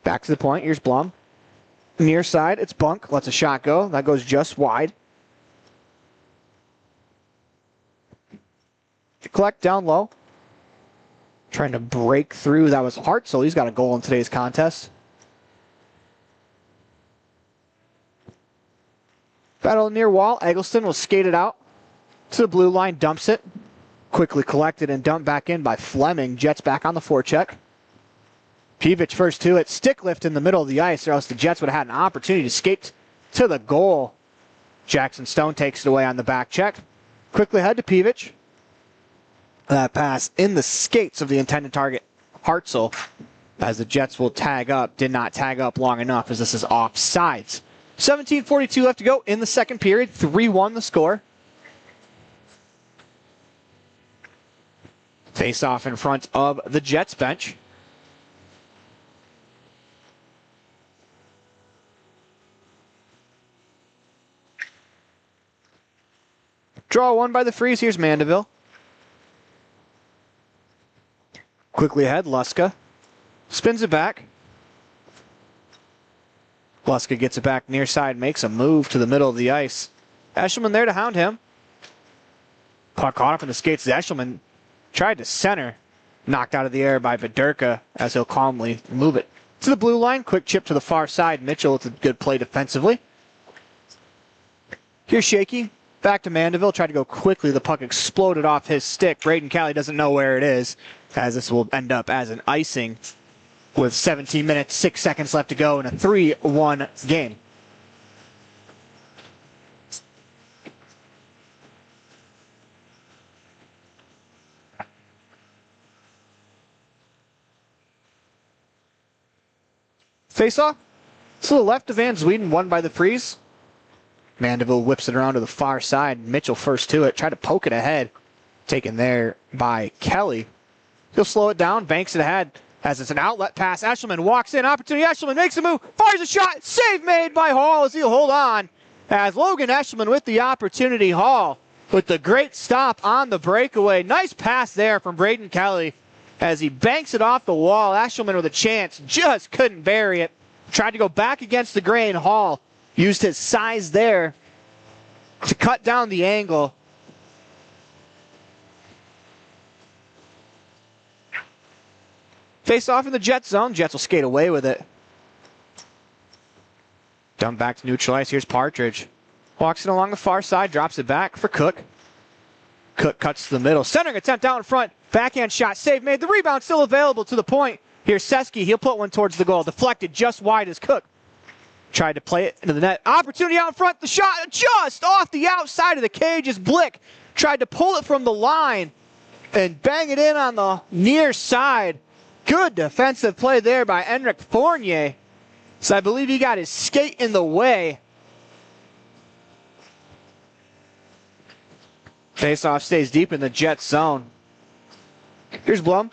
Back to the point. Here's Blum. Near side, it's Bunk. Lets a shot go. That goes just wide. Collect down low. Trying to break through. That was Hartzell. He's got a goal in today's contest. Battle near wall. Eggleston will skate it out to the blue line. Dumps it. Quickly collected and dumped back in by Fleming. Jets back on the forecheck. Pivich first to it. Stick lift in the middle of the ice, or else the Jets would have had an opportunity to skate to the goal. Jackson Stone takes it away on the back check. Quickly ahead to Pivich. That pass in the skates of the intended target, Hartzell, as the Jets will tag up. Did not tag up long enough as this is offsides. 17:42 left to go in the second period. 3-1 the score. Face off in front of the Jets bench. Draw one by the Freeze. Here's Mandeville. Quickly ahead, Luska. Spins it back. Luska gets it back near side, makes a move to the middle of the ice. Eshelman there to hound him. Puck caught up in the skates. Eshelman tried to center. Knocked out of the air by Vidurka as he'll calmly move it to the blue line. Quick chip to the far side. Mitchell with a good play defensively. Here's Shaky. Back to Mandeville. Tried to go quickly. The puck exploded off his stick. Braden Kelly doesn't know where it is, as this will end up as an icing with 17 minutes, 6 seconds left to go in a 3-1 game. Face-off to the left of Van Zweden, won by the Freeze. Mandeville whips it around to the far side. Mitchell first to it. Tried to poke it ahead. Taken there by Kelly. He'll slow it down. Banks it ahead as it's an outlet pass. Eshelman walks in. Opportunity. Eshelman makes a move. Fires a shot. Save made by Hall as he'll hold on. As Logan Eshelman with the opportunity. Hall with the great stop on the breakaway. Nice pass there from Braden Kelly as he banks it off the wall. Eshelman with a chance. Just couldn't bury it. Tried to go back against the grain. Hall used his size there to cut down the angle. Face off in the Jets zone. Jets will skate away with it. Dump back to neutral ice. Here's Partridge. Walks it along the far side. Drops it back for Cook. Cook cuts to the middle. Centering attempt out in front. Backhand shot. Save made. The rebound still available to the point. Here's Seski. He'll put one towards the goal. Deflected just wide as Cook tried to play it into the net. Opportunity out in front. The shot just off the outside of the cage as Blick tried to pull it from the line and bang it in on the near side Good defensive play there by Enric Fournier. So I believe he got his skate in the way. Faceoff stays deep in the Jets zone. Here's Blum.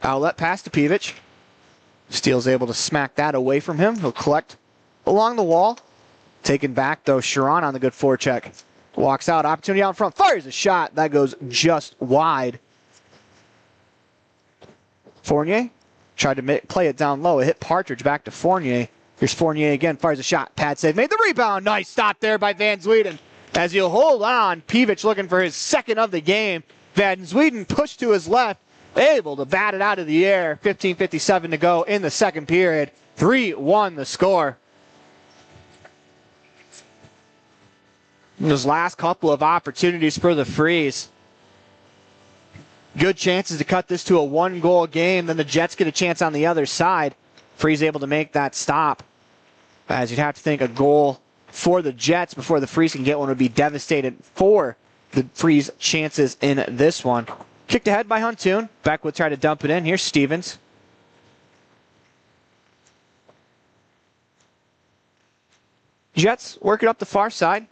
Outlet pass to Peevich. Steele's able to smack that away from him. He'll collect along the wall. Taken back, though, Sharon on the good forecheck. Walks out, opportunity out in front, fires a shot. That goes just wide. Fournier tried to play it down low. It hit Partridge, back to Fournier. Here's Fournier again, fires a shot. Pad save, made the rebound. Nice stop there by Van Zweden. As he'll hold on, Peevich looking for his second of the game. Van Zweden pushed to his left, able to bat it out of the air. 15:57 to go in the second period. 3-1 the score. Those last couple of opportunities for the Freeze. Good chances to cut this to a one-goal game. Then the Jets get a chance on the other side. Freeze able to make that stop. As you'd have to think a goal for the Jets before the Freeze can get one would be devastating for the Freeze chances in this one. Kicked ahead by Huntoon. Beckwith tried to dump it in. Here's Stevens. Jets work it up the far side.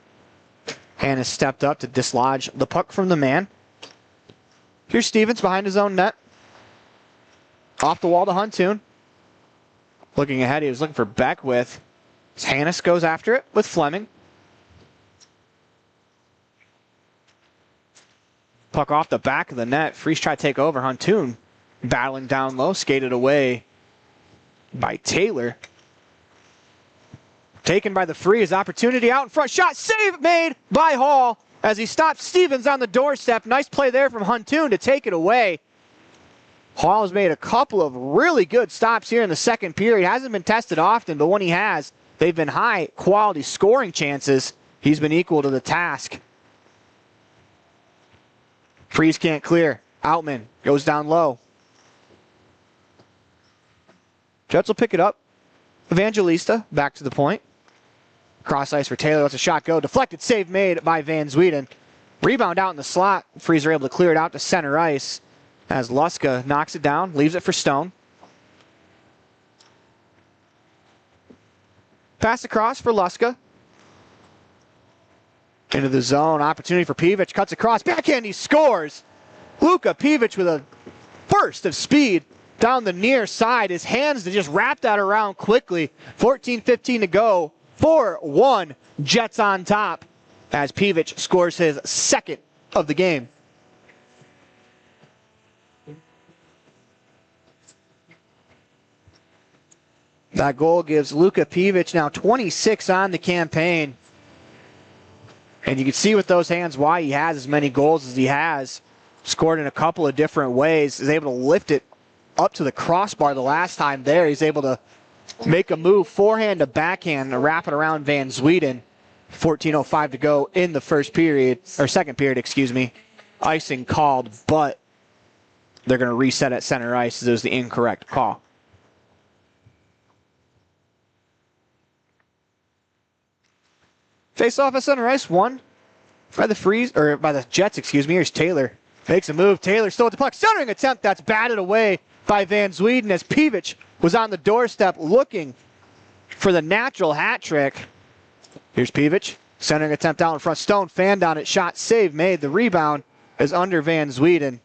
Hannes stepped up to dislodge the puck from the man. Here's Stevens behind his own net. Off the wall to Huntoon. Looking ahead, he was looking for Beckwith. Hannes goes after it with Fleming. Puck off the back of the net. Freeze tried to take over. Huntoon battling down low, skated away by Taylor. Taken by the Freeze. Opportunity out in front. Shot save made by Hall as he stopped Stevens on the doorstep. Nice play there from Huntoon to take it away. Hall has made a couple of really good stops here in the second period. Hasn't been tested often, but when he has, they've been high quality scoring chances. He's been equal to the task. Freeze can't clear. Outman goes down low. Jets will pick it up. Evangelista back to the point. Cross ice for Taylor. Lets a shot go. Deflected save made by Van Zweden. Rebound out in the slot. Freeze are able to clear it out to center ice as Luska knocks it down. Leaves it for Stone. Pass across for Luska. Into the zone. Opportunity for Peevich. Cuts across. Backhand. He scores. Luka Peevich with a burst of speed down the near side. His hands just wrapped that around quickly. 14:15 to go. 4-1. Jets on top as Peevich scores his second of the game. That goal gives Luka Peevich now 26 on the campaign. And you can see with those hands why he has as many goals as he has. Scored in a couple of different ways. Is able to lift it up to the crossbar the last time there. He's able to make a move forehand to backhand to wrap it around Van Zweden. 14:05 to go in the second period. Icing called, but they're going to reset at center ice as it was the incorrect call. Face off at center ice, won by the Jets, Here's Taylor. Makes a move. Taylor still at the puck. Centering attempt. That's batted away by Van Zweden as Peevich was on the doorstep looking for the natural hat trick. Here's Peevich. Centering attempt out in front. Stone fanned on it. Shot save made. The rebound is under Van Zweden.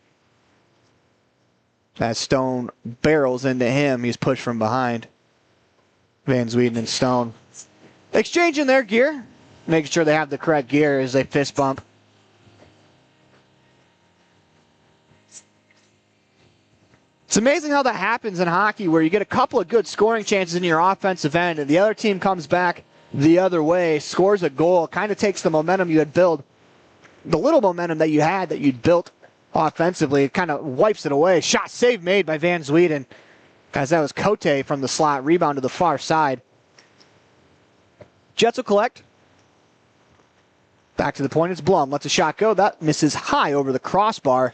As Stone barrels into him, he's pushed from behind. Van Zweden and Stone exchanging their gear. Making sure they have the correct gear as they fist bump. It's amazing how that happens in hockey where you get a couple of good scoring chances in your offensive end and the other team comes back the other way, scores a goal, kind of takes the momentum you had built, the little momentum that you had that you'd built offensively, it kind of wipes it away. Shot save made by Van Zweden as that was Cote from the slot, rebound to the far side. Jets will collect. Back to the point, it's Blum. Lets a shot go. That misses high over the crossbar.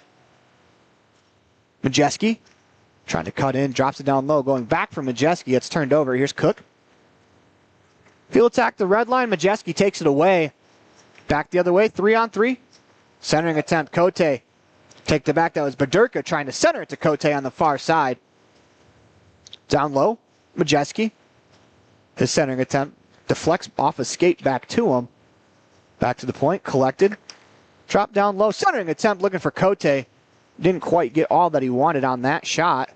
Majeski trying to cut in, drops it down low. Going back from Majeski, it's turned over. Here's Cook. Field attack the red line. Majeski takes it away. Back the other way, 3-on-3. Centering attempt, Cote. Take the back. That was Badurka trying to center it to Cote on the far side. Down low, Majeski. His centering attempt deflects off a skate back to him. Back to the point, collected. Drop down low, centering attempt looking for Cote. Didn't quite get all that he wanted on that shot.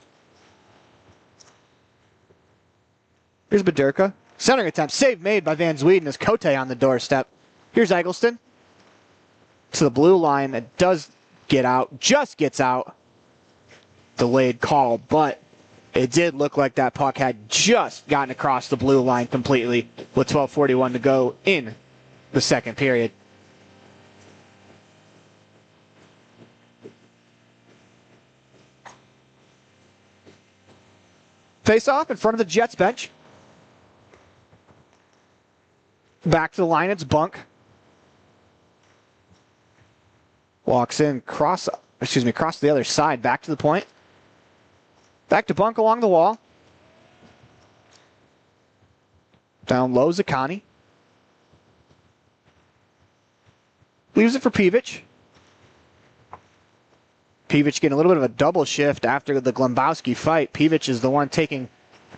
Here's Badurka. Centering attempt, save made by Van Zweden as Cote on the doorstep. Here's Eggleston. To the blue line, it does get out, just gets out. Delayed call, but it did look like that puck had just gotten across the blue line completely with 12:41 to go in the second period. Face off in front of the Jets bench. Back to the line, it's Bunk. Walks in, cross to the other side, back to the point. Back to Bunk along the wall. Down low, Zaccani. Leaves it for Peevich. Peevich getting a little bit of a double shift after the Glembowski fight. Peevich is the one taking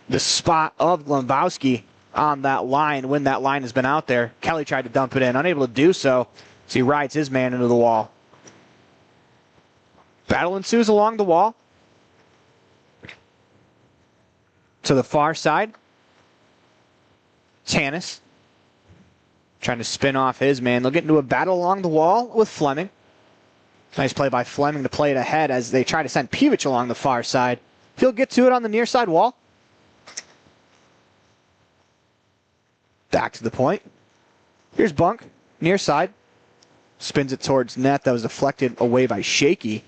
the spot of Glembowski on that line when that line has been out there. Kelly tried to dump it in, unable to do so, so he rides his man into the wall. Battle ensues along the wall. To the far side, Tanis trying to spin off his man. They'll get into a battle along the wall with Fleming. Nice play by Fleming to play it ahead as they try to send Peevich along the far side. He'll get to it on the near side wall. Back to the point. Here's Bunk, near side. Spins it towards net. That was deflected away by Shaky.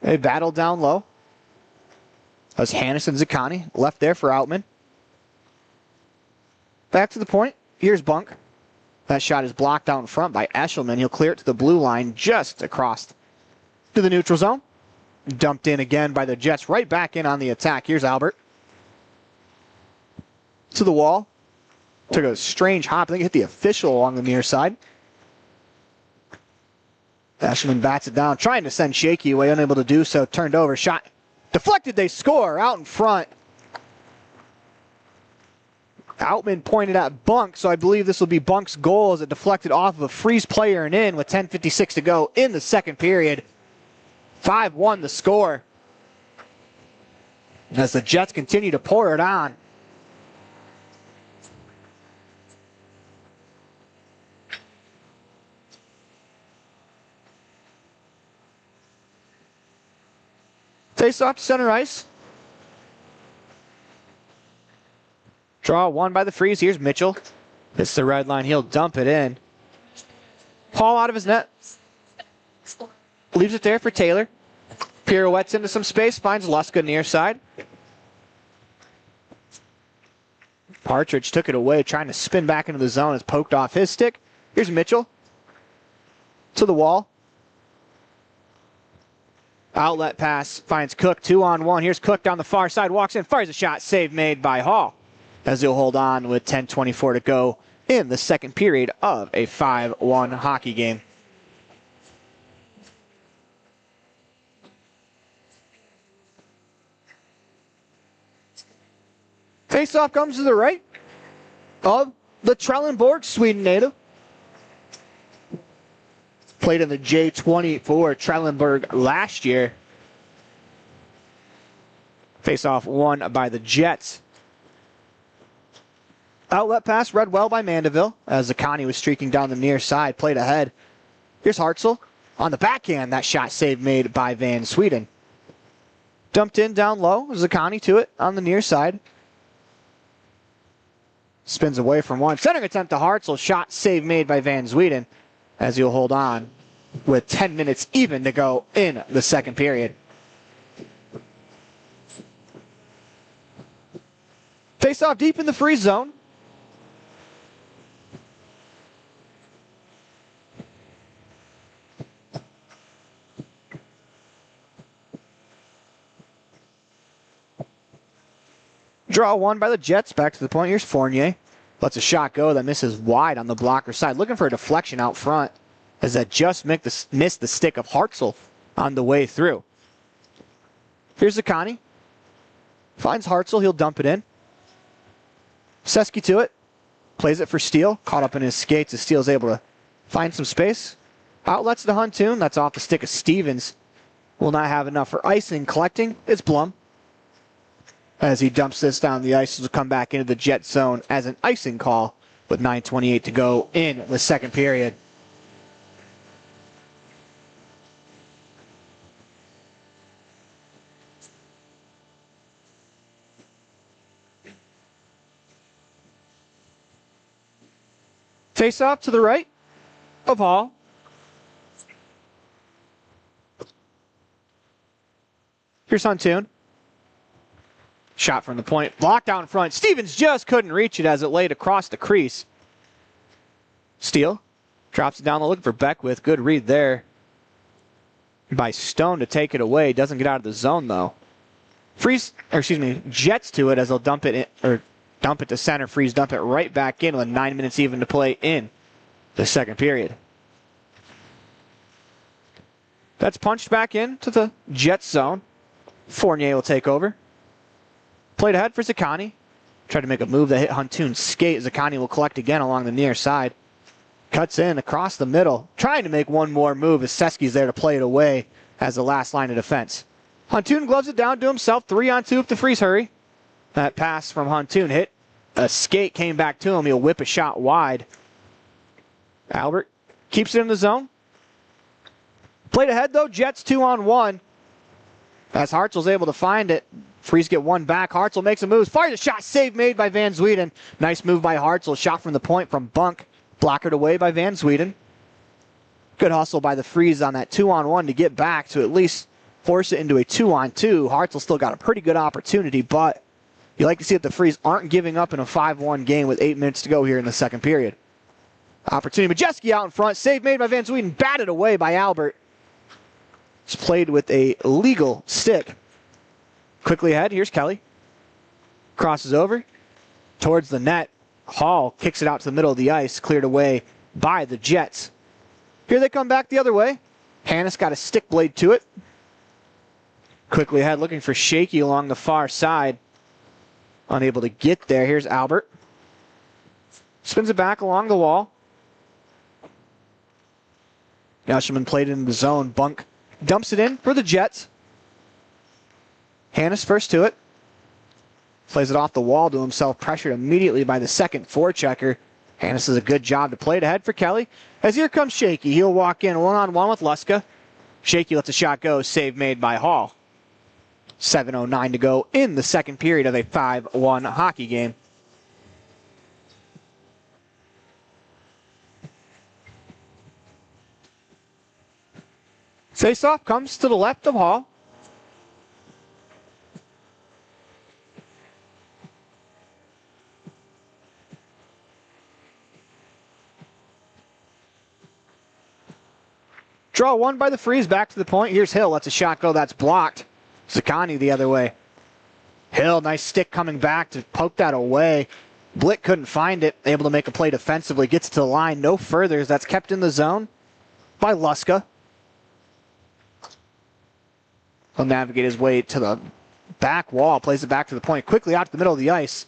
A battle down low. That was Hannes and Zaccani. Left there for Outman. Back to the point. Here's Bunk. That shot is blocked out in front by Eshelman. He'll clear it to the blue line just across to the neutral zone. Dumped in again by the Jets. Right back in on the attack. Here's Albert. To the wall. Took a strange hop. I think it hit the official along the near side. Eshelman bats it down. Trying to send Shaky away. Unable to do so. Turned over. Shot deflected. They score out in front. Outman pointed at Bunk, so I believe this will be Bunk's goal as it deflected off of a freeze player and in with 10:56 to go in the second period. 5-1 the score. As the Jets continue to pour it on. Face off to center ice. Draw one by the freeze. Here's Mitchell. It's the red line. He'll dump it in. Paul out of his net. Leaves it there for Taylor. Pirouettes into some space. Finds Luska near side. Partridge took it away, trying to spin back into the zone. It's poked off his stick. Here's Mitchell. To the wall. Outlet pass. Finds Cook. 2-on-1. Here's Cook down the far side. Walks in. Fires a shot. Save made by Hall. As he'll hold on with 10:24 to go in the second period of a 5-1 hockey game. Faceoff comes to the right of the Trelleborg, Sweden native. Played in the J20 for Trelleborg last year. Faceoff won by the Jets. Outlet pass read well by Mandeville as Zaccani was streaking down the near side. Played ahead. Here's Hartzell on the backhand. That shot save made by Van Sweden. Dumped in down low. Zaccani to it on the near side. Spins away from one. Centering attempt to Hartzell. Shot save made by Van Sweden as he'll hold on with 10 minutes even to go in the second period. Face off deep in the freeze zone. Draw one by the Jets. Back to the point. Here's Fournier. Lets a shot go that misses wide on the blocker side. Looking for a deflection out front. as that just missed the stick of Hartzell on the way through. Here's Zakani. Finds Hartzell. He'll dump it in. Seski to it. Plays it for Steele. Caught up in his skates as Steele's able to find some space. Outlets to Huntoon. That's off the stick of Stevens. Will not have enough for icing. Collecting is Blum. As he dumps this down the ice, will come back into the Jet zone as an icing call with 9:28 to go in the second period. Face off to the right of Hall. Here's Huntoon. Shot from the point. Blocked out in front. Stevens just couldn't reach it as it laid across the crease. Steele drops it down the look for Beckwith. Good read there by Stone to take it away. Doesn't get out of the zone though. Jets to it as they'll dump it to center. Freeze dump it right back in with 9 minutes even to play in the second period. That's punched back into the Jets zone. Fournier will take over. Played ahead for Zakani. Tried to make a move that hit Huntoon's skate. Zakani will collect again along the near side. Cuts in across the middle. Trying to make one more move as Seski's there to play it away as the last line of defense. Huntoon gloves it down to himself. 3-on-2 if the Freeze hurry. That pass from Huntoon hit. A skate came back to him. He'll whip a shot wide. Albert keeps it in the zone. Played ahead though. Jets 2-on-1. As Hartzell's able to find it. Freeze get one back. Hartzell makes a move. Fires a shot. Save made by Van Zweden. Nice move by Hartzell. Shot from the point from Bunk. Blockered away by Van Zweden. Good hustle by the Freeze on that 2-on-1 to get back to at least force it into a 2-on-2. Hartzell still got a pretty good opportunity, but you like to see that the Freeze aren't giving up in a 5-1 game with 8 minutes to go here in the second period. Opportunity. Majeski out in front. Save made by Van Zweden. Batted away by Albert. It's played with a legal stick. Quickly ahead, here's Kelly. Crosses over towards the net. Hall kicks it out to the middle of the ice, cleared away by the Jets. Here they come back the other way. Hannes got a stick blade to it. Quickly ahead, looking for Shaky along the far side. Unable to get there. Here's Albert. Spins it back along the wall. Yasherman played it in the zone. Bunk dumps it in for the Jets. Hannes first to it. Plays it off the wall to himself, pressured immediately by the second forechecker. Hannes does a good job to play it ahead for Kelly. As here comes Shaky. He'll walk in one-on-one with Luska. Shaky lets a shot go. Save made by Hall. 7:09 to go in the second period of a 5-1 hockey game. Face-off comes to the left of Hall. Draw one by the Freeze, back to the point. Here's Hill, lets a shot go, that's blocked. Zakani the other way. Hill, nice stick coming back to poke that away. Blick couldn't find it, able to make a play defensively, gets to the line, no further, as that's kept in the zone by Luska. He'll navigate his way to the back wall, plays it back to the point, quickly out to the middle of the ice.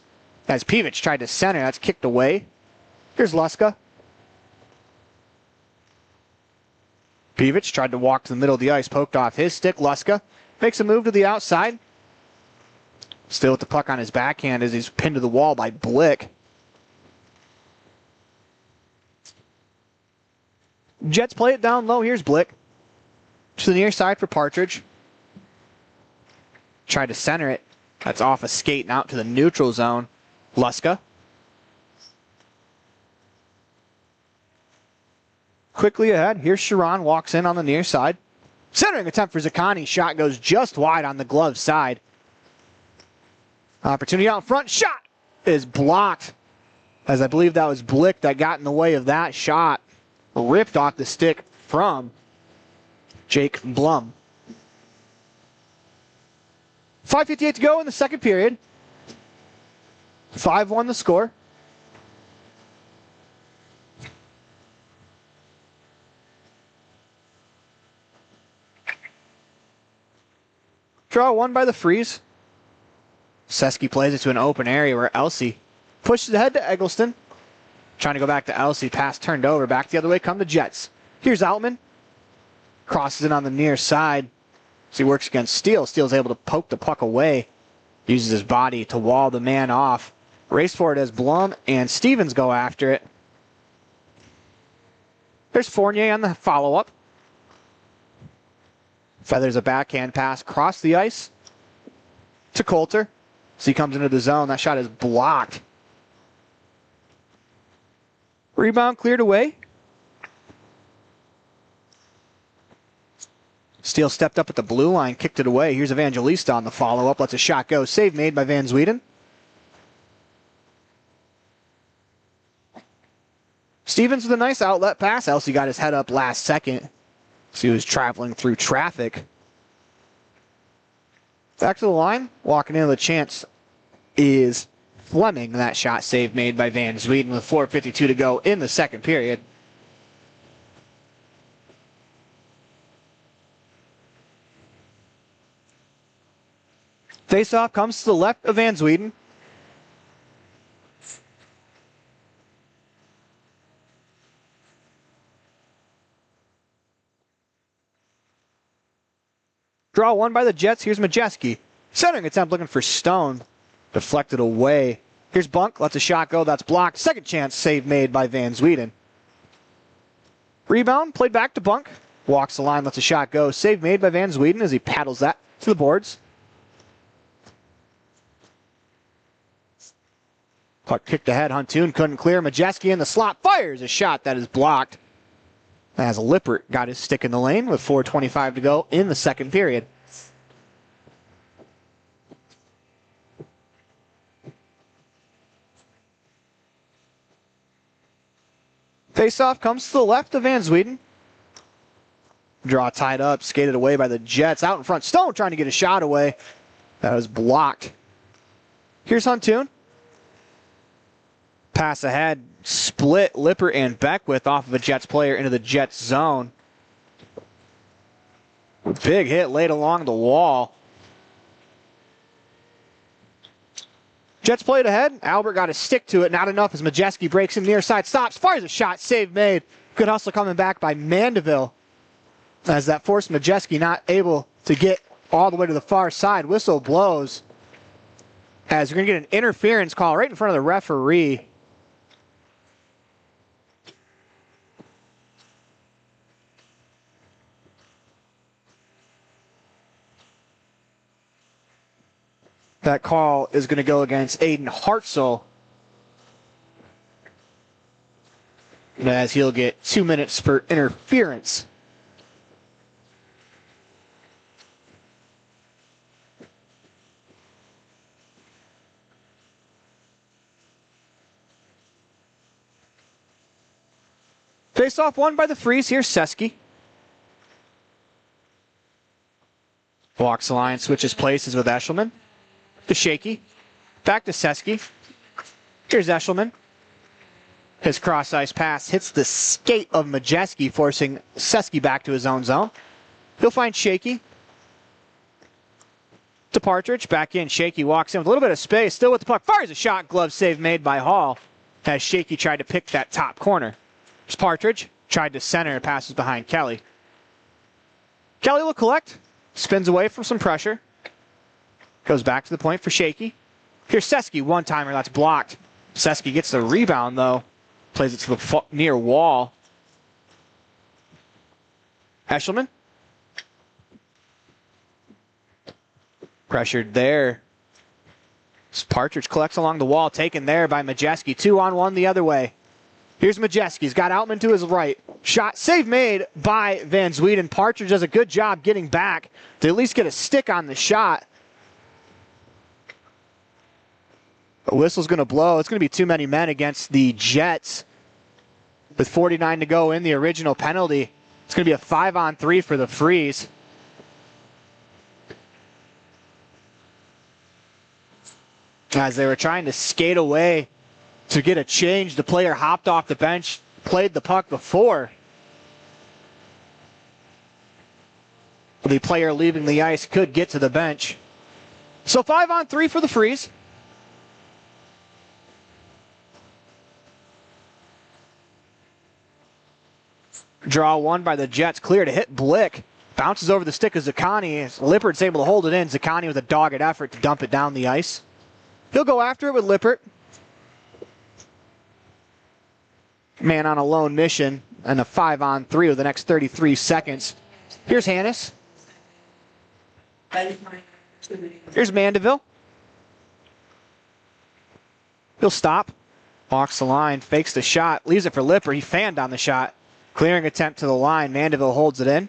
As Pivich tried to center, that's kicked away. Here's Luska. Pivich tried to walk to the middle of the ice, poked off his stick. Luska makes a move to the outside. Still with the puck on his backhand as he's pinned to the wall by Blick. Jets play it down low. Here's Blick. To the near side for Partridge. Tried to center it. That's off a skate and out to the neutral zone. Luska. Quickly ahead, here's Sharon, walks in on the near side. Centering attempt for Zakani, shot goes just wide on the glove side. Opportunity out in front, shot is blocked. As I believe that was Blick that got in the way of that shot. Ripped off the stick from Jake Blum. 5:58 to go in the second period. 5-1 the score. Draw one by the Freeze. Seski plays it to an open area where Elsie pushes ahead to Eggleston. Trying to go back to Elsie. Pass turned over. Back the other way come the Jets. Here's Altman. Crosses it on the near side. So he works against Steele. Steele's able to poke the puck away. Uses his body to wall the man off. Race for it as Blum and Stevens go after it. There's Fournier on the follow-up. Feathers a backhand pass across the ice to Coulter. So he comes into the zone. That shot is blocked. Rebound cleared away. Steele stepped up at the blue line, kicked it away. Here's Evangelista on the follow-up. Lets a shot go. Save made by Van Zwieden. Stevens with a nice outlet pass. Elsie got his head up last second. So he was traveling through traffic. Back to the line. Walking into the chance is Fleming. That shot save made by Van Zwieden with 4:52 to go in the second period. Faceoff comes to the left of Van Zwieden. Draw one by the Jets. Here's Majeski. Centering attempt looking for Stone. Deflected away. Here's Bunk. Lets a shot go. That's blocked. Second chance save made by Van Zwieden. Rebound. Played back to Bunk. Walks the line. Lets a shot go. Save made by Van Zwieden as he paddles that to the boards. Puck kicked ahead. Huntoon couldn't clear. Majeski in the slot. Fires a shot that is blocked. As Lippert got his stick in the lane with 4:25 to go in the second period. Faceoff comes to the left of Van Zwieden. Draw tied up, skated away by the Jets. Out in front, Stone trying to get a shot away. That was blocked. Here's Huntoon. Pass ahead, split Lippert and Beckwith off of a Jets player into the Jets zone. Big hit laid along the wall. Jets played ahead. Albert got a stick to it. Not enough as Majeski breaks him near side. Stops, fires a shot. Save made. Good hustle coming back by Mandeville. As that forced Majeski not able to get all the way to the far side. Whistle blows. As we're going to get an interference call right in front of the referee. That call is going to go against Aiden Hartzell, as he'll get 2 minutes for interference. Face off one by the Freeze. Here's Seski. Walks the line, switches places with Eshelman. To Shaky. Back to Seski. Here's Eshelman. His cross-ice pass hits the skate of Majeski, forcing Seski back to his own zone. He'll find Shaky. To Partridge. Back in. Shaky walks in with a little bit of space. Still with the puck. Fires a shot. Glove save made by Hall. As Shaky tried to pick that top corner. There's Partridge. Tried to center and passes behind Kelly. Kelly will collect. Spins away from some pressure. Goes back to the point for Shaky. Here's Seski, one-timer, that's blocked. Seski gets the rebound, though. Plays it to the near wall. Eshelman. Pressured there. Partridge collects along the wall, taken there by Majeski. 2-on-1 the other way. Here's Majeski. He's got Outman to his right. Shot save made by Van Zwieden. Partridge does a good job getting back to at least get a stick on the shot. The whistle's going to blow. It's going to be too many men against the Jets. With 49 to go in the original penalty. It's going to be a 5-on-3 for the Freeze. As they were trying to skate away to get a change, the player hopped off the bench, played the puck before. The player leaving the ice could get to the bench. So 5-on-3 for the Freeze. Draw one by the Jets, clear to hit Blick. Bounces over the stick of Zaccani. Lippert's able to hold it in. Zaccani with a dogged effort to dump it down the ice. He'll go after it with Lippert. Man on a lone mission and a 5-on-3 with the next 33 seconds. Here's Hannes. Here's Mandeville. He'll stop. Walks the line, fakes the shot, leaves it for Lippert. He fanned on the shot. Clearing attempt to the line. Mandeville holds it in.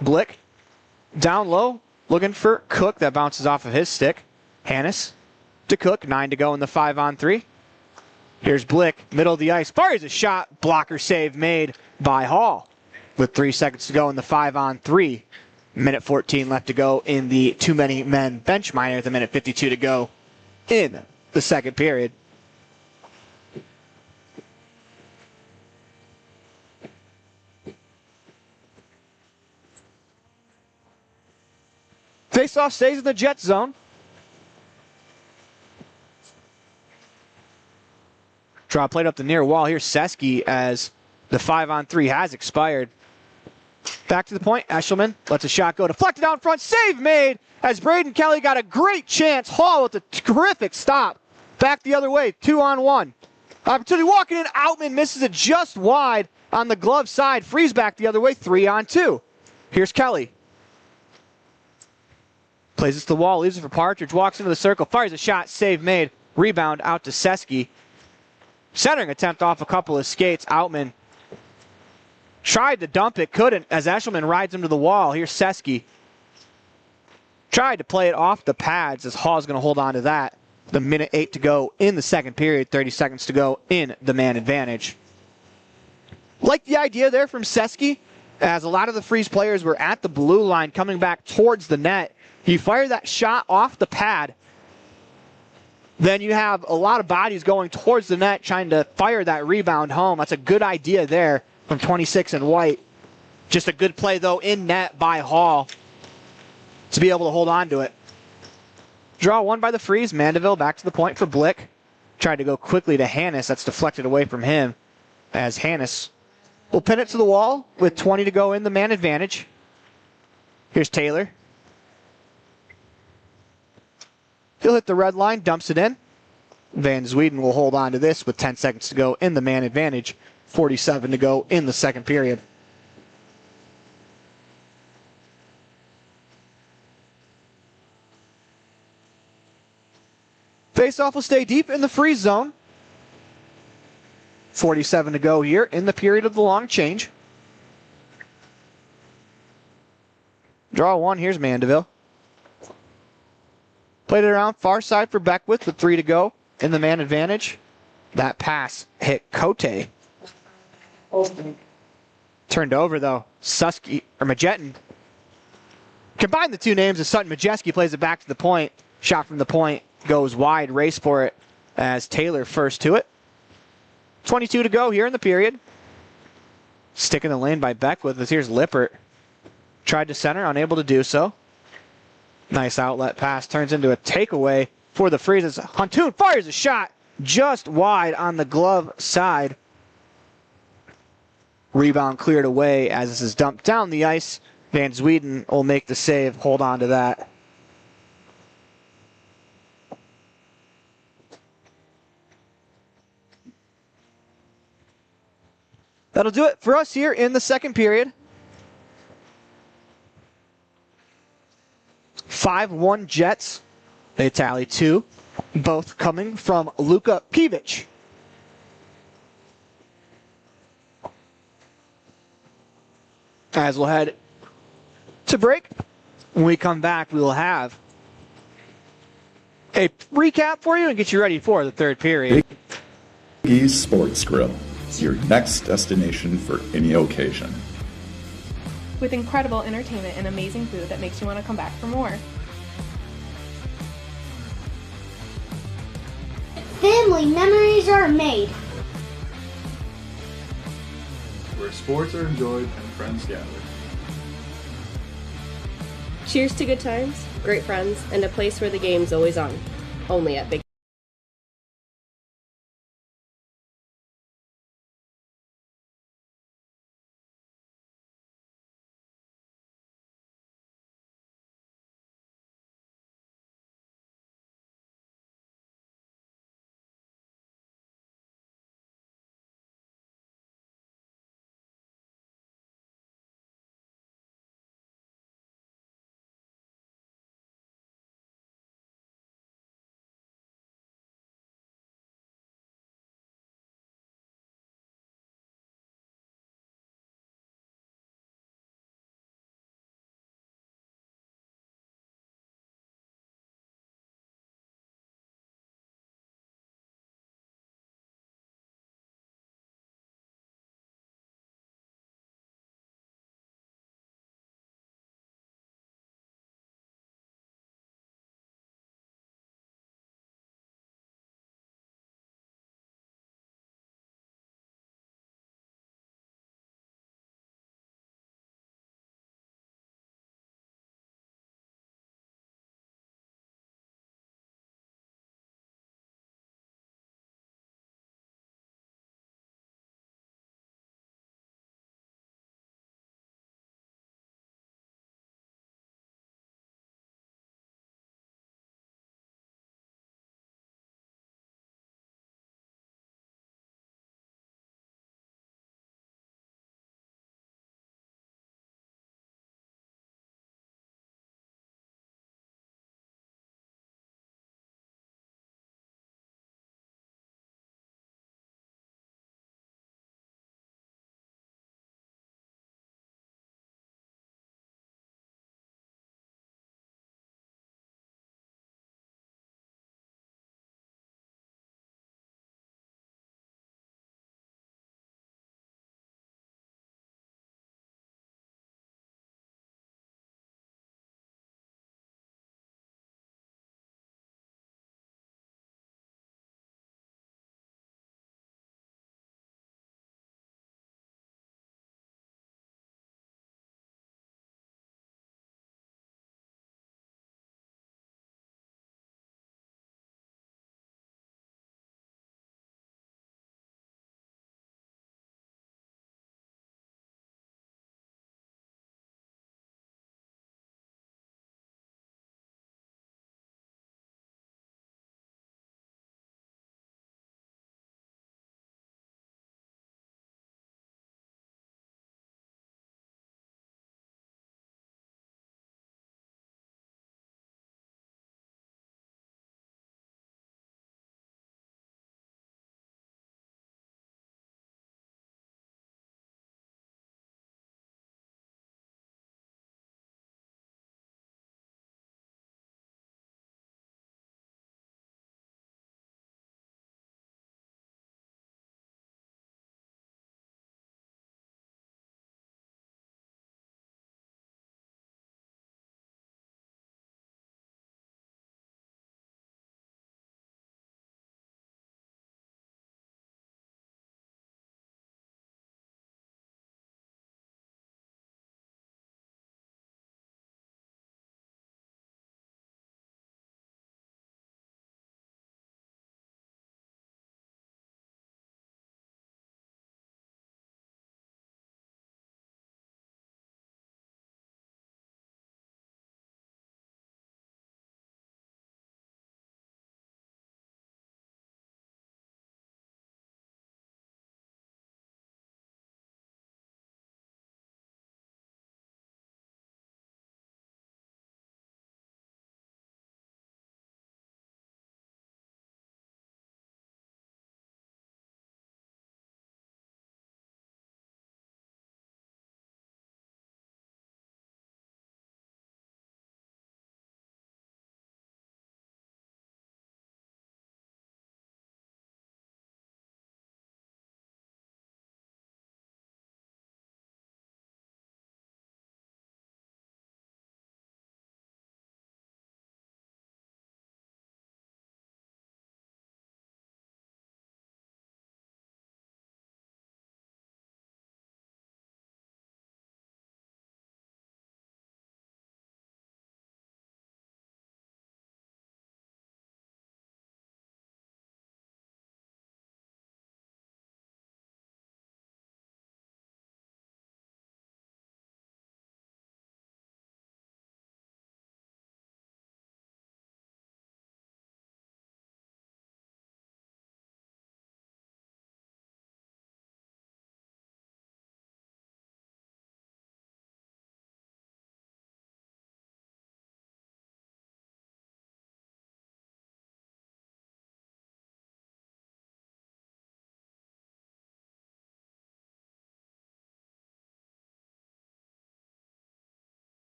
Blick. Down low. Looking for Cook. That bounces off of his stick. Hannes to Cook. 9 to go in the 5-on-3. Here's Blick. Middle of the ice. Fires a shot. Blocker save made by Hall. With 3 seconds to go in the 5-on-3. Minute 14 left to go in the too many men bench minor. With a minute 52 to go in the second period. Faceoff stays in the Jet zone. Draw played up the near wall. Here's Seski as the 5-on-3 has expired. Back to the point. Eshelman lets a shot go. Deflected out front. Save made as Braden Kelly got a great chance. Hall with a terrific stop. Back the other way. 2-on-1. Opportunity walking in. Outman misses it just wide on the glove side. Freeze back the other way. 3-on-2. Here's Kelly. Plays it to the wall, leaves it for Partridge, walks into the circle, fires a shot, save made. Rebound out to Seski. Centering attempt off a couple of skates. Outman tried to dump it, couldn't, as Eshelman rides him to the wall. Here's Seski. Tried to play it off the pads as Hall's going to hold on to that. The minute 8 to go in the second period, 30 seconds to go in the man advantage. Like the idea there from Seski, as a lot of the Freeze players were at the blue line coming back towards the net. You fire that shot off the pad, then you have a lot of bodies going towards the net trying to fire that rebound home. That's a good idea there from 26 and White. Just a good play, though, in net by Hall to be able to hold on to it. Draw one by the Freeze. Mandeville back to the point for Blick. Tried to go quickly to Hannes. That's deflected away from him as Hannes will pin it to the wall with 20 to go in the man advantage. Here's Taylor. He'll hit the red line, dumps it in. Van Zweden will hold on to this with 10 seconds to go in the man advantage. 47 to go in the second period. Faceoff will stay deep in the Freeze zone. 47 to go here in the period of the long change. Draw one, here's Mandeville. Played it around far side for Beckwith with 3 to go in the man advantage. That pass hit Cote. Turned over though. Susky or Majetin. Combine the two names as Sutton Majeski plays it back to the point. Shot from the point goes wide. Race for it as Taylor first to it. 22 to go here in the period. Stick in the lane by Beckwith as here's Lippert. Tried to center, unable to do so. Nice outlet pass, turns into a takeaway for the Freezes. Huntoon fires a shot just wide on the glove side. Rebound cleared away as this is dumped down the ice. Van Zweden will make the save, hold on to that. That'll do it for us here in the second period. 5-1 Jets. They tally 2, both coming from Luka Pivic. As we'll head to break, when we come back, we will have a recap for you and get you ready for the third period. Big E's Sports Grill is your next destination for any occasion. With incredible entertainment and amazing food that makes you want to come back for more. Family memories are made. Where sports are enjoyed and friends gather. Cheers to good times, great friends, and a place where the game's always on. Only at Big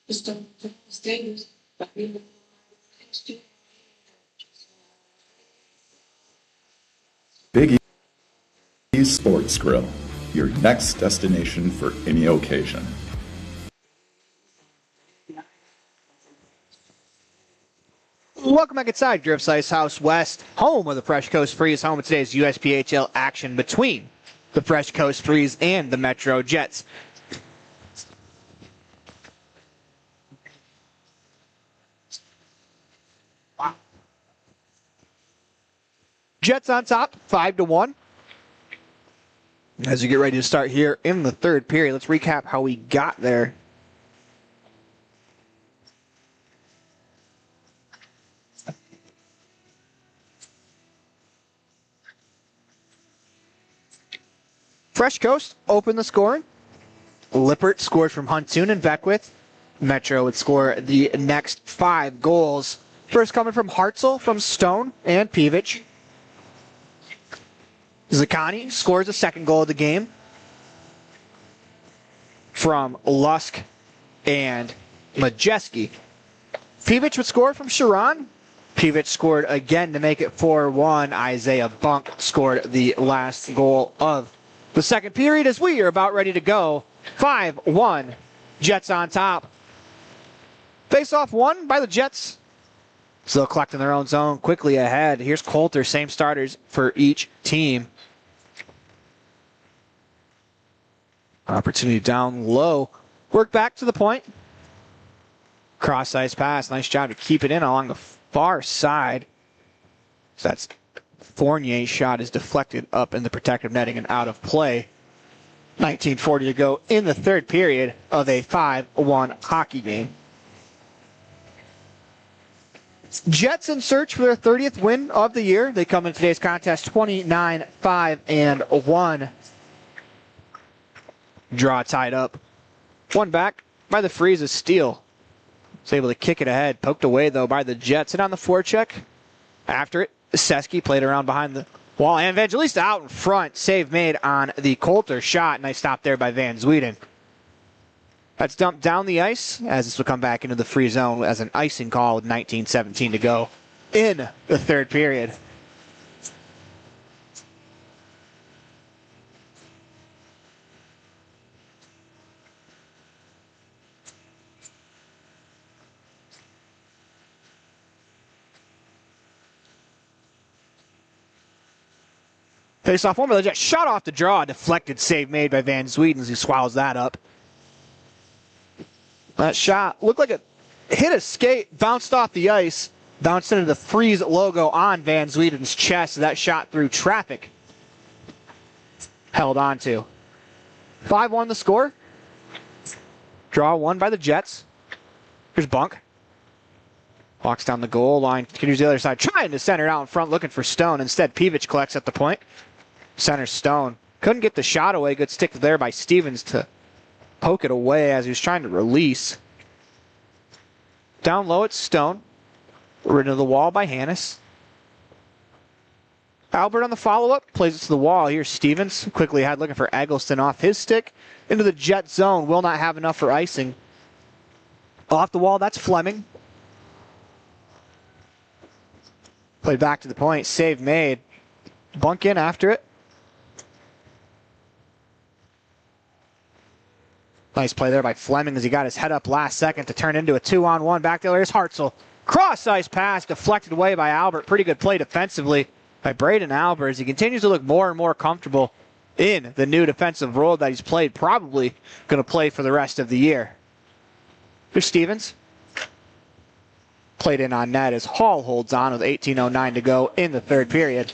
Big E Sports Grill, your next destination for any occasion. Welcome back inside Drift's Ice House West, home of the Fresh Coast Freeze, home of today's USPHL action between the Fresh Coast Freeze and the MetroJets. Jets on top, 5-1. As we get ready to start here in the third period, let's recap how we got there. Fresh Coast opened the scoring. Lippert scored from Huntoon and Beckwith. Metro would score the next 5 goals. First coming from Hartzell, from Stone, and Pivich. Zakani scores the second goal of the game from Lusk and Majeski. Pivich would score from Sharon. Pivich scored again to make it 4-1. Isaiah Bunk scored the last goal of the second period as we are about ready to go. 5-1. Jets on top. Face-off won by the Jets. Still collecting their own zone. Quickly ahead. Here's Coulter. Same starters for each team. Opportunity down low. Work back to the point. Cross-ice pass. Nice job to keep it in along the far side. So that's Fournier's shot is deflected up in the protective netting and out of play. 19:40 to go in the third period of a 5-1 hockey game. Jets in search for their 30th win of the year. They come in today's contest 29-5-1. Draw tied up. One back by the Freeze is Steele. Was able to kick it ahead. Poked away, though, by the Jets. And on the forecheck, after it, Seski played around behind the wall. And Evangelista out in front. Save made on the Coulter shot. Nice stop there by Van Zweden. That's dumped down the ice as this will come back into the free zone as an icing call with 19:17 to go in the third period. Face-off one by the Jets. Shot off the draw. Deflected save made by Van Zweden as he swallows that up. That shot looked like it hit a skate, bounced off the ice, bounced into the Freeze logo on Van Zweden's chest. That shot through traffic. Held on to. 5-1 the score. Draw one by the Jets. Here's Bunk. Walks down the goal line. Continues the other side. Trying to center it out in front, looking for Stone. Instead, Pivich collects at the point. Center Stone. Couldn't get the shot away. Good stick there by Stevens to poke it away as he was trying to release. Down low, it's Stone. Ridden to the wall by Hannes. Albert on the follow-up. Plays it to the wall. Here's Stevens. Quickly ahead looking for Eggleston off his stick. Into the Jet zone. Will not have enough for icing. Off the wall, that's Fleming. Played back to the point. Save made. Bunk in after it. Nice play there by Fleming as he got his head up last second to turn into a 2-on-1. Back there, here's Hartzell. Cross-ice pass deflected away by Albert. Pretty good play defensively by Braden Albert as he continues to look more and more comfortable in the new defensive role that he's played. Probably going to play for the rest of the year. Here's Stevens. Played in on net as Hall holds on with 18:09 to go in the third period.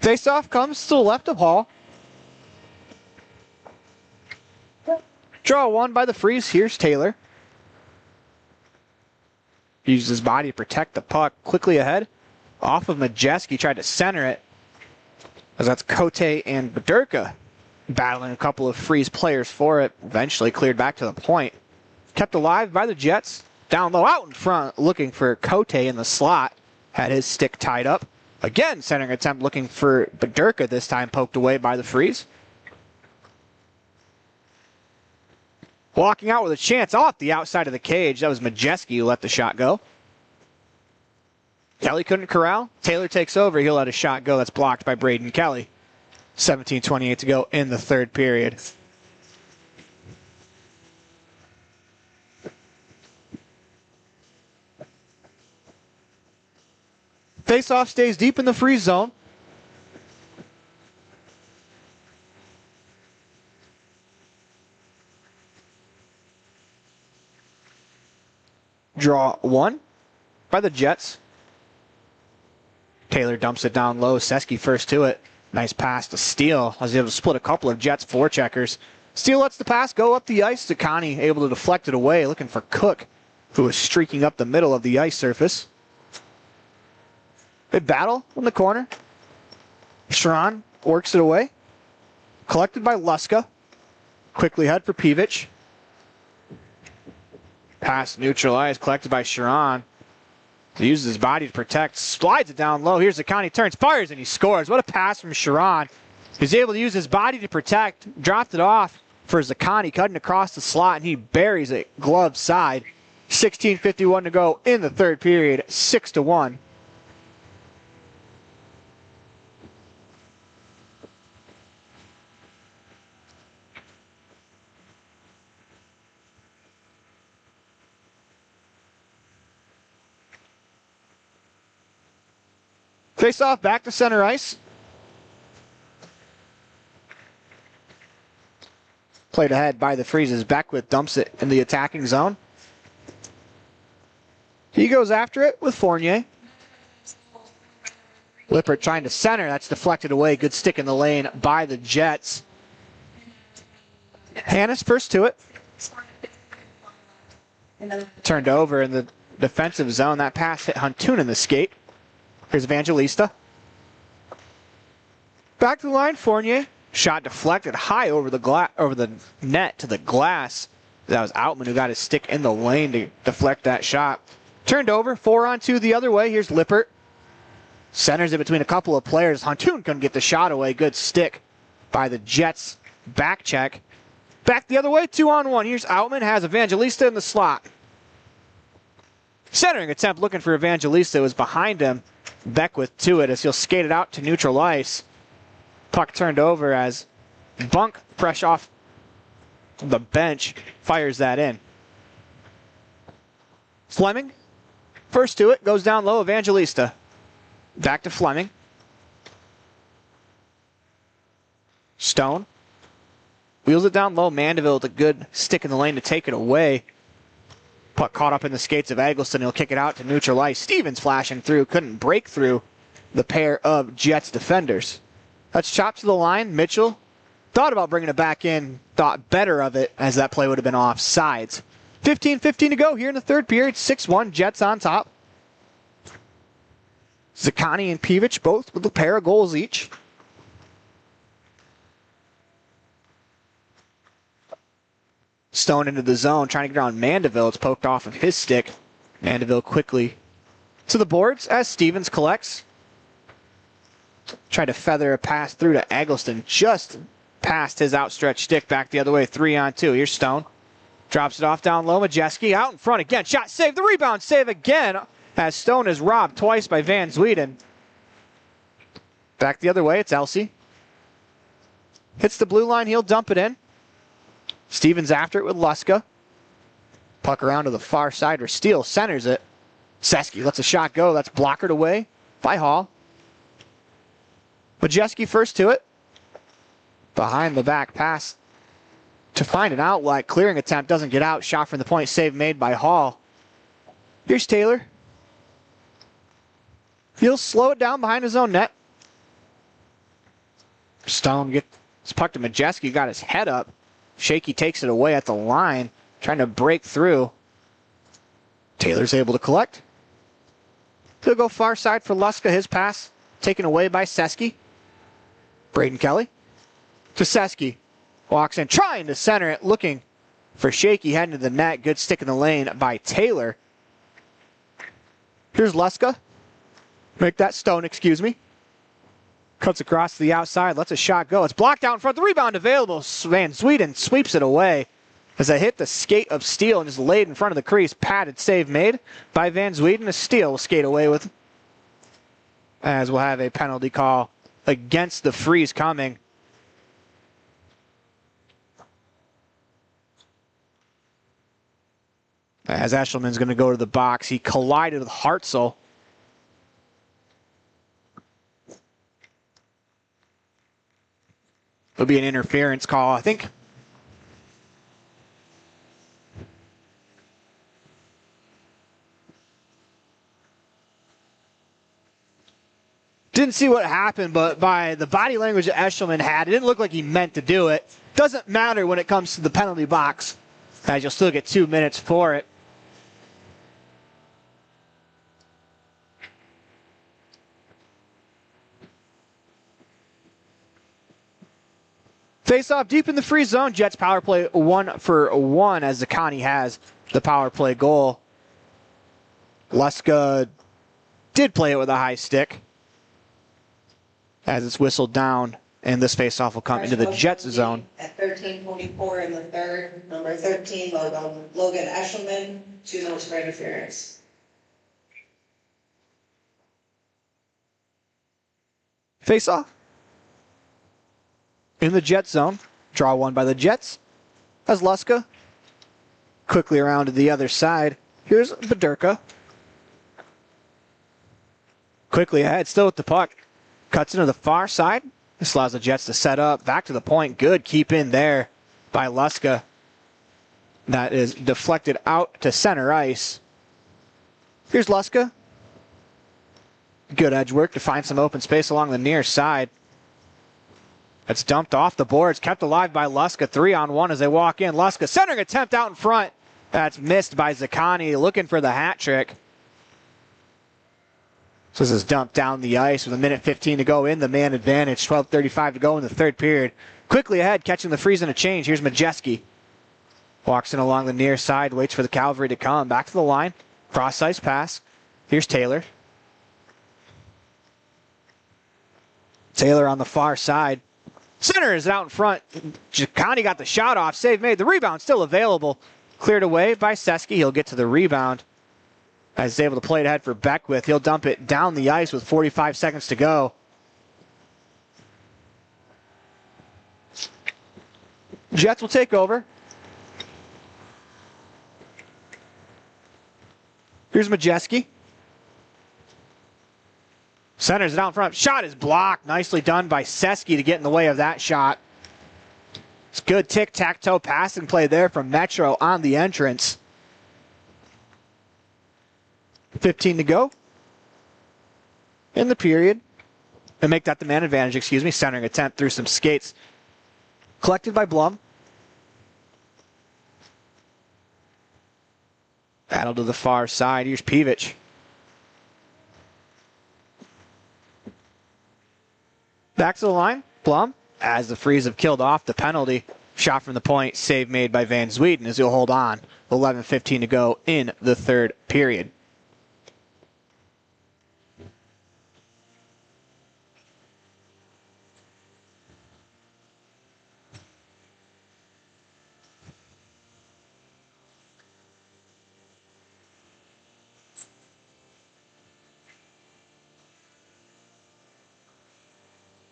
Faceoff comes to the left of Hall. Draw one by the Freeze. Here's Taylor. Uses his body to protect the puck. Quickly ahead. Off of Majeski. Tried to center it. As that's Cote and Badurka battling a couple of Freeze players for it. Eventually cleared back to the point. Kept alive by the Jets. Down low, out in front, looking for Cote in the slot. had his stick tied up. Again, centering attempt looking for Badurka, this time poked away by the Freeze. Walking out with a chance off the outside of the cage. That was Majeski who let the shot go. Kelly couldn't corral. Taylor takes over. He'll let a shot go. That's blocked by Braden Kelly. 17:28 to go in the third period. Face-off stays deep in the Freeze zone. Draw one by the Jets. Taylor dumps it down low. Seski first to it. Nice pass to Steele. Was able to split a couple of Jets forecheckers. Steele lets the pass go up the ice. Sakani able to deflect it away, looking for Cook, who was streaking up the middle of the ice surface. Big battle in the corner. Sharon works it away. Collected by Luska. Quickly head for Peevich. Pass neutralized, collected by Sharon. He uses his body to protect, slides it down low. Here's Sakani, turns, fires, and he scores. What a pass from Sharon. He's able to use his body to protect, dropped it off for Zakani, cutting across the slot, and he buries it glove side. 16:51 to go in the third period, 6-1. Face off back to center ice. Played ahead by the Freezes. Beckwith dumps it in the attacking zone. He goes after it with Fournier. Lippert trying to center. That's deflected away. Good stick in the lane by the Jets. Hannes first to it. Turned over in the defensive zone. That pass hit Huntoon in the skate. Here's Evangelista. Back to the line, Fournier. Shot deflected high over the net to the glass. That was Outman who got his stick in the lane to deflect that shot. Turned over, 4-on-2 the other way. Here's Lippert. Centers it between a couple of players. Huntoon couldn't get the shot away. Good stick by the Jets. Back check. Back the other way, 2-on-1. Here's Outman, has Evangelista in the slot. Centering attempt looking for Evangelista. It was behind him. Beckwith to it as he'll skate it out to neutral ice. Puck turned over as Bunk, fresh off the bench, fires that in. Fleming, first to it, goes down low, Evangelista. Back to Fleming. Stone. Wheels it down low, Mandeville with a good stick in the lane to take it away. Puck caught up in the skates of Eggleston. He'll kick it out to neutral ice. Stevens flashing through. Couldn't break through the pair of Jets defenders. That's chopped to the line. Mitchell thought about bringing it back in. Thought better of it as that play would have been offsides. 15:15 to go here in the third period. 6-1. Jets on top. Zakani and Peevich both with a pair of goals each. Stone into the zone, trying to get around Mandeville. It's poked off of his stick. Mandeville quickly to the boards as Stevens collects. Tried to feather a pass through to Eggleston, just past his outstretched stick, back the other way, 3-on-2. Here's Stone. Drops it off down low. Majeski out in front again. Shot save. The rebound save again as Stone is robbed twice by Van Zweden. Back the other way. It's Elsey. Hits the blue line. He'll dump it in. Stevens after it with Luska. Puck around to the far side where Steele centers it. Seski lets a shot go. That's blockered away by Hall. Majeski first to it. Behind the back pass to find an outlet. Clearing attempt doesn't get out. Shot from the point. Save made by Hall. Here's Taylor. He'll slow it down behind his own net. Stone gets puck to Majeski. Got his head up. Shaky takes it away at the line. Trying to break through. Taylor's able to collect. He'll go far side for Luska. His pass taken away by Seski. Braden Kelly to Seski. Walks in, trying to center it, looking for Shaky, heading to the net. Good stick in the lane by Taylor. Here's Luska. Make that Stone, excuse me. Cuts across to the outside, lets a shot go. It's blocked out in front. The rebound available. Van Sweden sweeps it away as I hit the skate of steel and just laid in front of the crease. Padded save made by Van Sweden. A steal will skate away with, as we'll have a penalty call against the Freeze coming. As Eshelman's going to go to the box. He collided with Hartzell. It'll be an interference call, I think. Didn't see what happened, but by the body language that Eshelman had, it didn't look like he meant to do it. Doesn't matter when it comes to the penalty box, as you'll still get 2 minutes for it. Face off deep in the free zone. Jets power play 1-for-1 as Zakani has the power play goal. Luska did play it with a high stick as it's whistled down, and this face-off will come into the Jets zone. At 13:44 in the third, number 13, Logan Eshelman, 2 notes for interference. Face-off in the Jet zone. Draw one by the Jets as Luska quickly around to the other side. Here's Badurka. Quickly ahead, still with the puck. Cuts into the far side. This allows the Jets to set up. Back to the point. Good keep in there by Luska. That is deflected out to center ice. Here's Luska. Good edge work to find some open space along the near side. It's dumped off the boards, kept alive by Luska. 3-on-1 as they walk in. Luska centering attempt out in front. That's missed by Zakani, looking for the hat trick. So this is dumped down the ice with 1:15 to go in the man advantage. 12:35 to go in the third period. Quickly ahead, catching the freeze and a change. Here's Majeski. Walks in along the near side, waits for the cavalry to come. Back to the line. Cross ice pass. Here's Taylor. Taylor on the far side. Center is out in front. Zakani got the shot off. Save made. The rebound still available. Cleared away by Seski. He'll get to the rebound. As he's able to play it ahead for Beckwith. He'll dump it down the ice with 45 seconds to go. Jets will take over. Here's Majeski. Centers it out in front. Shot is blocked. Nicely done by Seski to get in the way of that shot. It's good tic-tac-toe passing play there from Metro on the entrance. 15 to go in the period. And make that the man advantage, excuse me. Centering attempt through some skates. Collected by Blum. Battle to the far side. Here's Peevich. Back to the line. Blum, as the Freeze have killed off the penalty. Shot from the point. Save made by Van Sweden as he'll hold on. 11:15 to go in the third period.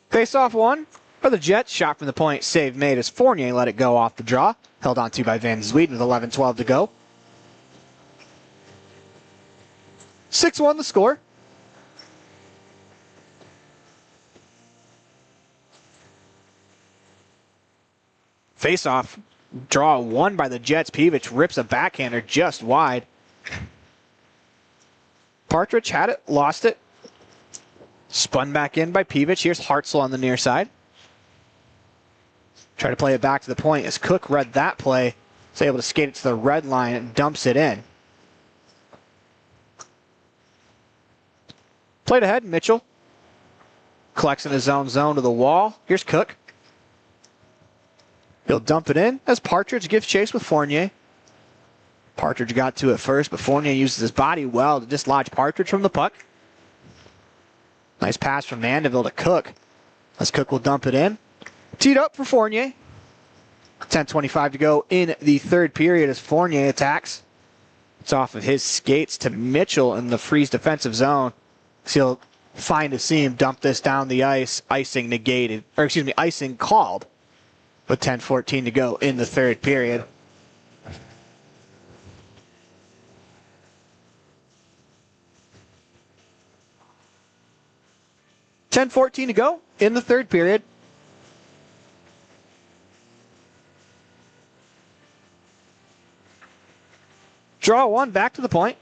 Face-off one for the Jets. Shot from the point. Save made as Fournier let it go off the draw. Held on to by Van Sweden with 11:12 to go. 6-1 the score. Face-off draw one by the Jets. Peevich rips a backhander just wide. Partridge had it, lost it. Spun back in by Peevich. Here's Hartzell on the near side. Try to play it back to the point as Cook read that play. Is able to skate it to the red line and dumps it in. Played ahead, Mitchell. Collects in his own zone to the wall. Here's Cook. He'll dump it in as Partridge gives chase with Fournier. Partridge got to it first, but Fournier uses his body well to dislodge Partridge from the puck. Nice pass from Mandeville to Cook. As Cook will dump it in. Teed up for Fournier. 10:25 to go in the third period as Fournier attacks. It's off of his skates to Mitchell in the Freeze defensive zone. So he'll find a seam, dump this down the ice, icing called. With 10:14 to go in the third period. $10:14 to go in the third period. Draw one, back to the point.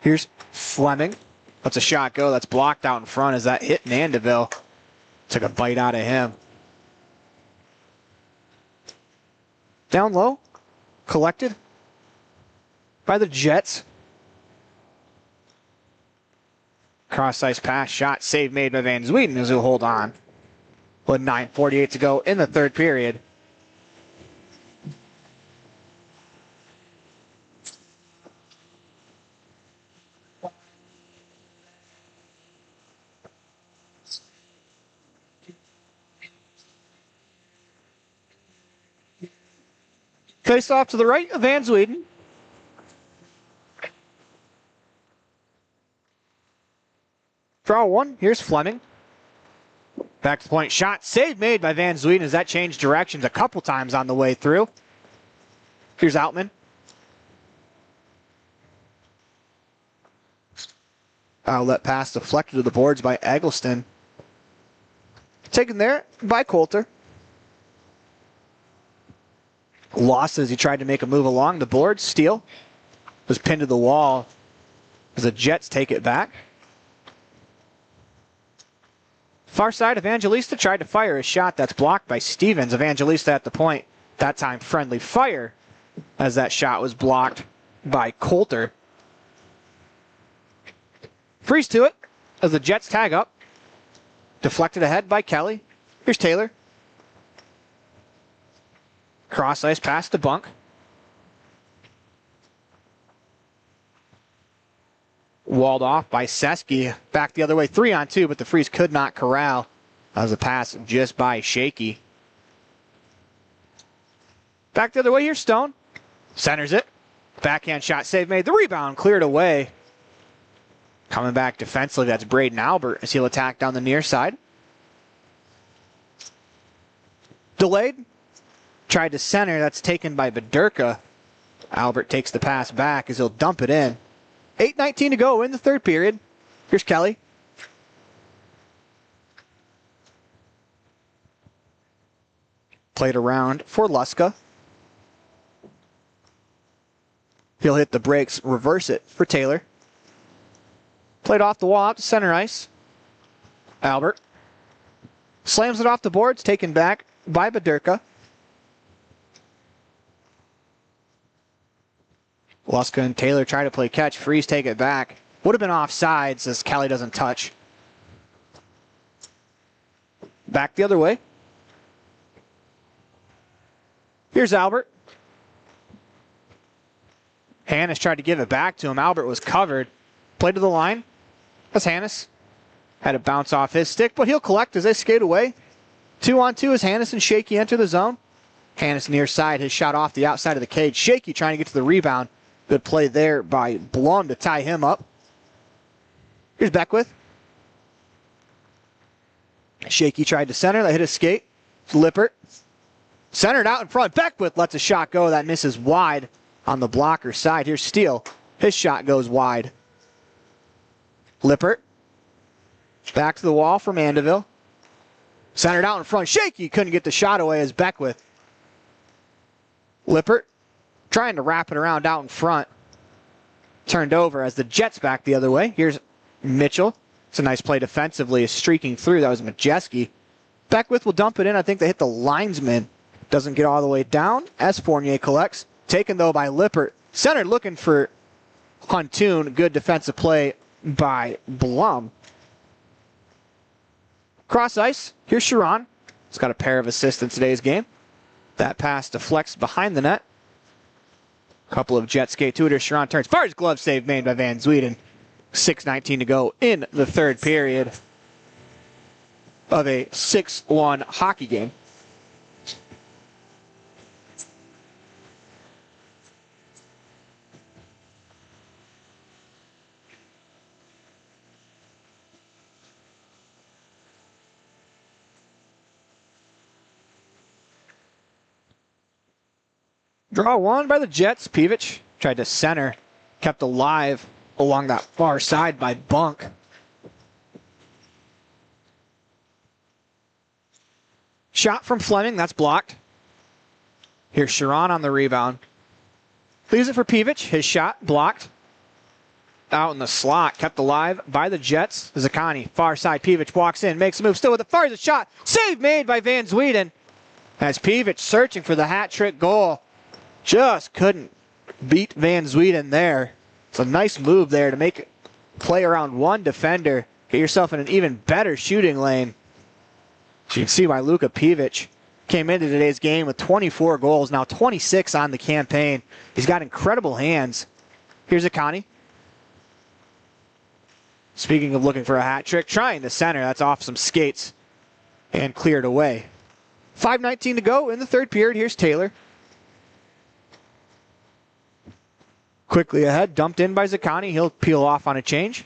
Here's Fleming. Lets a shot go. That's blocked out in front as that hit Mandeville. Took a bite out of him. Down low. Collected by the Jets. Cross-ice pass, shot, save made by Van Zweden as he'll hold on. With 9:48 to go in the third period. Face off to the right of Van Zweden. Draw one. Here's Fleming. Back to the point. Shot. Save made by Van Zweden as that changed directions a couple times on the way through. Here's Outman. Outlet pass deflected to the boards by Eggleston. Taken there by Coulter. Lost as he tried to make a move along the board. Steele was pinned to the wall as the Jets take it back. Far side, Evangelista tried to fire a shot that's blocked by Stevens. Evangelista at the point. That time friendly fire as that shot was blocked by Coulter. Freeze to it as the Jets tag up. Deflected ahead by Kelly. Here's Taylor. Cross ice pass to Bunk. Walled off by Seski. Back the other way, 3-on-2, but the Freeze could not corral. That was a pass just by Shaky. Back the other way, here's Stone. Centers it. Backhand shot, save made. The rebound cleared away. Coming back defensively, that's Braden Albert as he'll attack down the near side. Delayed. Tried to center, that's taken by Bedurka. Albert takes the pass back as he'll dump it in. 8:19 to go in the third period. Here's Kelly. Played around for Luska. He'll hit the brakes, reverse it for Taylor. Played off the wall out to center ice. Albert. Slams it off the boards, taken back by Bedurka. Luska and Taylor try to play catch. Freeze take it back. Would have been offsides as Kelly doesn't touch. Back the other way. Here's Albert. Hannes tried to give it back to him. Albert was covered. Played to the line. That's Hannes. Had to bounce off his stick, but he'll collect as they skate away. 2-on-2 as Hannes and Shaky enter the zone. Hannes near side. His shot off the outside of the cage. Shaky trying to get to the rebound. Good play there by Blum to tie him up. Here's Beckwith. Shaky tried to center. That hit his skate. Lippert. Centered out in front. Beckwith lets a shot go. That misses wide on the blocker side. Here's Steele. His shot goes wide. Lippert. Back to the wall for Mandeville. Centered out in front. Shaky couldn't get the shot away as Beckwith. Lippert. Trying to wrap it around out in front. Turned over as the Jets back the other way. Here's Mitchell. It's a nice play defensively. Streaking through. That was Majeski. Beckwith will dump it in. I think they hit the linesman. Doesn't get all the way down as Fournier collects. Taken, though, by Lippert. Centered looking for Huntoon. Good defensive play by Blum. Cross ice. Here's Sharon. He's got a pair of assists in today's game. That pass deflects behind the net. Couple of jet skate tutors. Sharon turns. Fires glove save made by Van Zweden. 6:19 to go in the third period of a 6-1 hockey game. Draw one by the Jets. Peevich tried to center, kept alive along that far side by Bunk. Shot from Fleming, that's blocked. Here's Sharon on the rebound. Leaves it for Peevich, his shot blocked. Out in the slot, kept alive by the Jets. Zakani, far side, Peevich walks in, makes a move, still with it, fires a shot. Save made by Van Zweden. As Peevich searching for the hat trick goal. Just couldn't beat Van Zweden there. It's a nice move there to make play around one defender. Get yourself in an even better shooting lane. As you can see why Luka Peevich came into today's game with 24 goals, now 26 on the campaign. He's got incredible hands. Here's Akani. Speaking of looking for a hat trick, trying the center. That's off some skates and cleared away. 5:19 to go in the third period. Here's Taylor. Quickly ahead, dumped in by Zakani. He'll peel off on a change.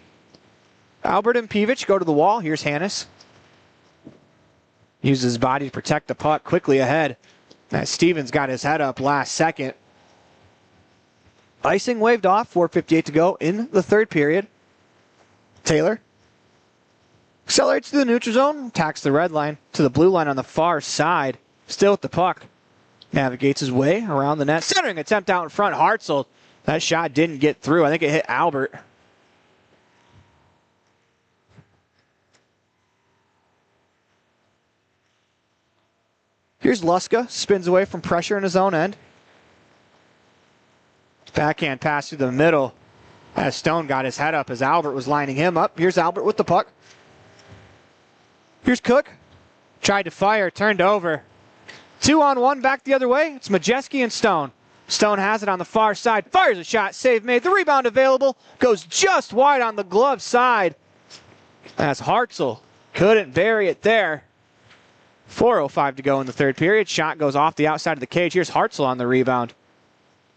Albert and Peevich go to the wall. Here's Hannes. Uses his body to protect the puck. Quickly ahead. As Stevens got his head up last second. Icing waved off. 4:58 to go in the third period. Taylor accelerates to the neutral zone. Attacks the red line to the blue line on the far side. Still with the puck. Navigates his way around the net. Centering attempt out in front. Hartzell. That shot didn't get through. I think it hit Albert. Here's Luska. Spins away from pressure in his own end. Backhand pass through the middle. As Stone got his head up as Albert was lining him up. Here's Albert with the puck. Here's Cook. Tried to fire. Turned over. 2-on-1 back the other way. It's Majeski and Stone. Stone has it on the far side. Fires a shot. Save made. The rebound available. Goes just wide on the glove side. As Hartzell couldn't bury it there. 4:05 to go in the third period. Shot goes off the outside of the cage. Here's Hartzell on the rebound.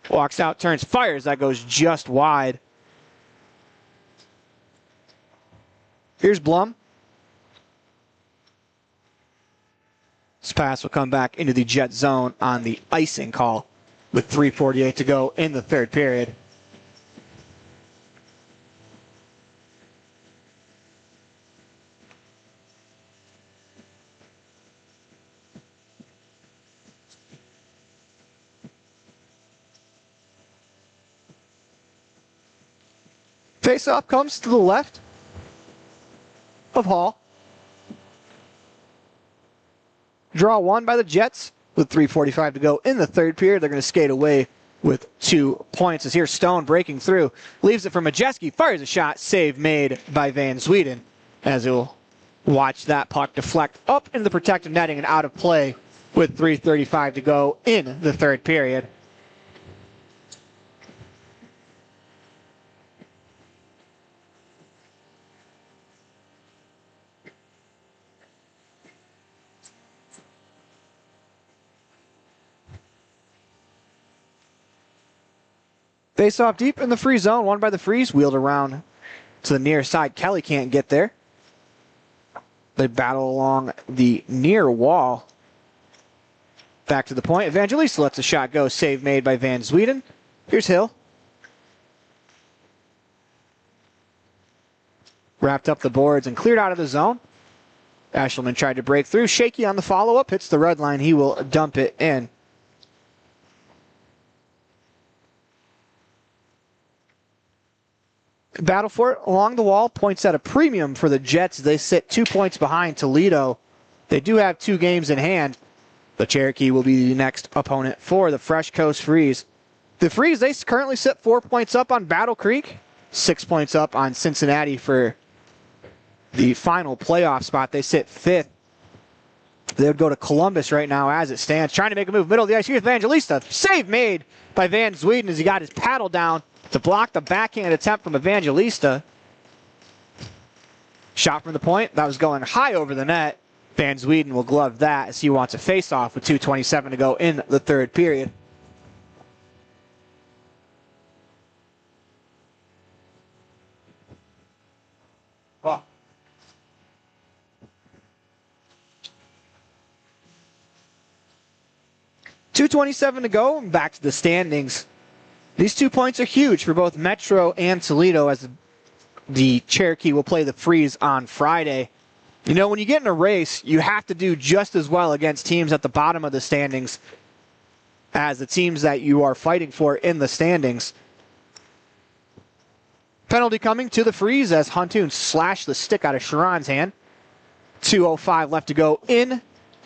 Walks out, turns, fires. That goes just wide. Here's Blum. This pass will come back into the Jet zone on the icing call. With 3:48 to go in the third period. Face-off comes to the left of Hall. Draw one by the Jets. With 3:45 to go in the third period, they're going to skate away with 2 points. As here's Stone breaking through. Leaves it for Majeski. Fires a shot. Save made by Van Zweden. As he'll watch that puck deflect up into the protective netting and out of play with 3:35 to go in the third period. Face off deep in the free zone, won by the Freeze, wheeled around to the near side. Kelly can't get there. They battle along the near wall. Back to the point. Evangelista lets a shot go. Save made by Van Zweden. Here's Hill. Wrapped up the boards and cleared out of the zone. Ashelman tried to break through. Shaky on the follow-up. Hits the red line. He will dump it in. Battle for it along the wall. Points at a premium for the Jets. They sit 2 points behind Toledo. They do have 2 games in hand. The Cherokee will be the next opponent for the Fresh Coast Freeze. The Freeze, they currently sit 4 points up on Battle Creek, 6 points up on Cincinnati for the final playoff spot. They sit 5th They would go to Columbus right now as it stands. Trying to make a move middle of the ice. Here's Evangelista. Save made by Van Zweden as he got his paddle down to block the backhand attempt from Evangelista. Shot from the point. That was going high over the net. Van Zweden will glove that as he wants a face-off with 2:27 to go in the third period. Oh. .227 to go, and back to the standings. These 2 points are huge for both Metro and Toledo as the Cherokee will play the Freeze on Friday. You know, when you get in a race, you have to do just as well against teams at the bottom of the standings as the teams that you are fighting for in the standings. Penalty coming to the Freeze as Huntoon slashed the stick out of Sharon's hand. 2:05 left to go in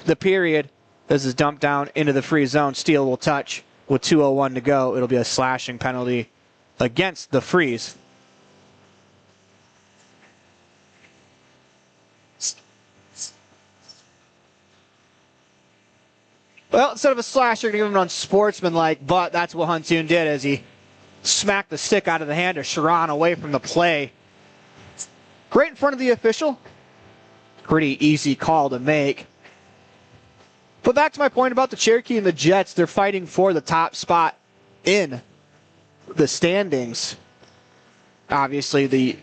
the period. This is dumped down into the free zone. Steele will touch with 2:01 to go. It'll be a slashing penalty against the Freeze. Well, instead of a slash, you're going to give him unsportsmanlike, but that's what Huntoon did as he smacked the stick out of the hand of Sharon away from the play. Right in front of the official. Pretty easy call to make. But back to my point about the Cherokee and the Jets, they're fighting for the top spot in the standings. Obviously,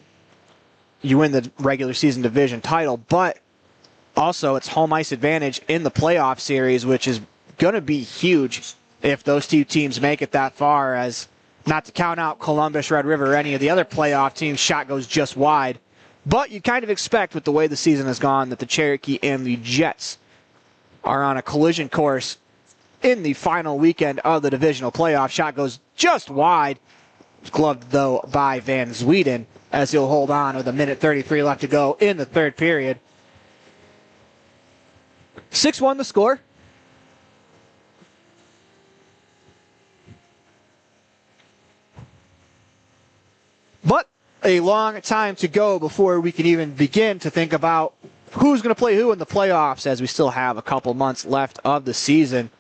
you win the regular season division title, but also it's home ice advantage in the playoff series, which is going to be huge if those two teams make it that far, as not to count out Columbus, Red River, or any of the other playoff teams, shot goes just wide. But you kind of expect with the way the season has gone that the Cherokee and the Jets are on a collision course in the final weekend of the divisional playoff. Shot goes just wide. It's gloved, though, by Van Zweden as he'll hold on with 1:33 left to go in the third period. 6-1 the score. But a long time to go before we can even begin to think about who's going to play who in the playoffs, as we still have a couple months left of the season.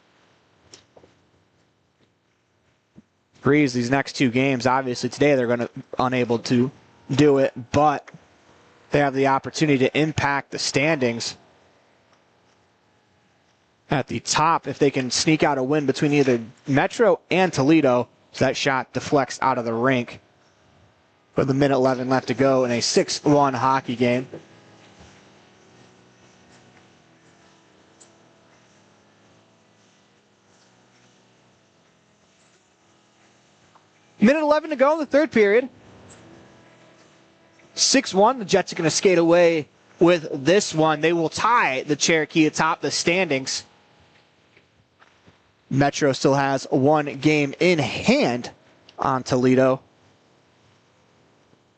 Freeze these next two games. Obviously today they're going to unable to do it, but they have the opportunity to impact the standings at the top if they can sneak out a win between either Metro and Toledo. So that shot deflects out of the rink with 1:11 left to go in a 6-1 hockey game. Minute 11 to go in the third period. 6-1. The Jets are going to skate away with this one. They will tie the Cherokee atop the standings. Metro still has one game in hand on Toledo.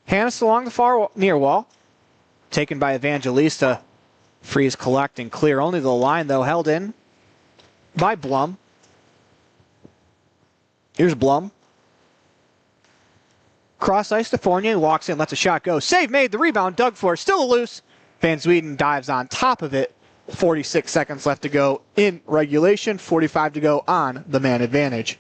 Hannes along the far near wall. Taken by Evangelista. Freeze collecting clear. Only the line, though, held in by Blum. Here's Blum. Cross ice to Fournier, walks in, lets a shot go. Save made, the rebound dug for, still loose. Van Zweden dives on top of it. 46 seconds left to go in regulation, 45 to go on the man advantage.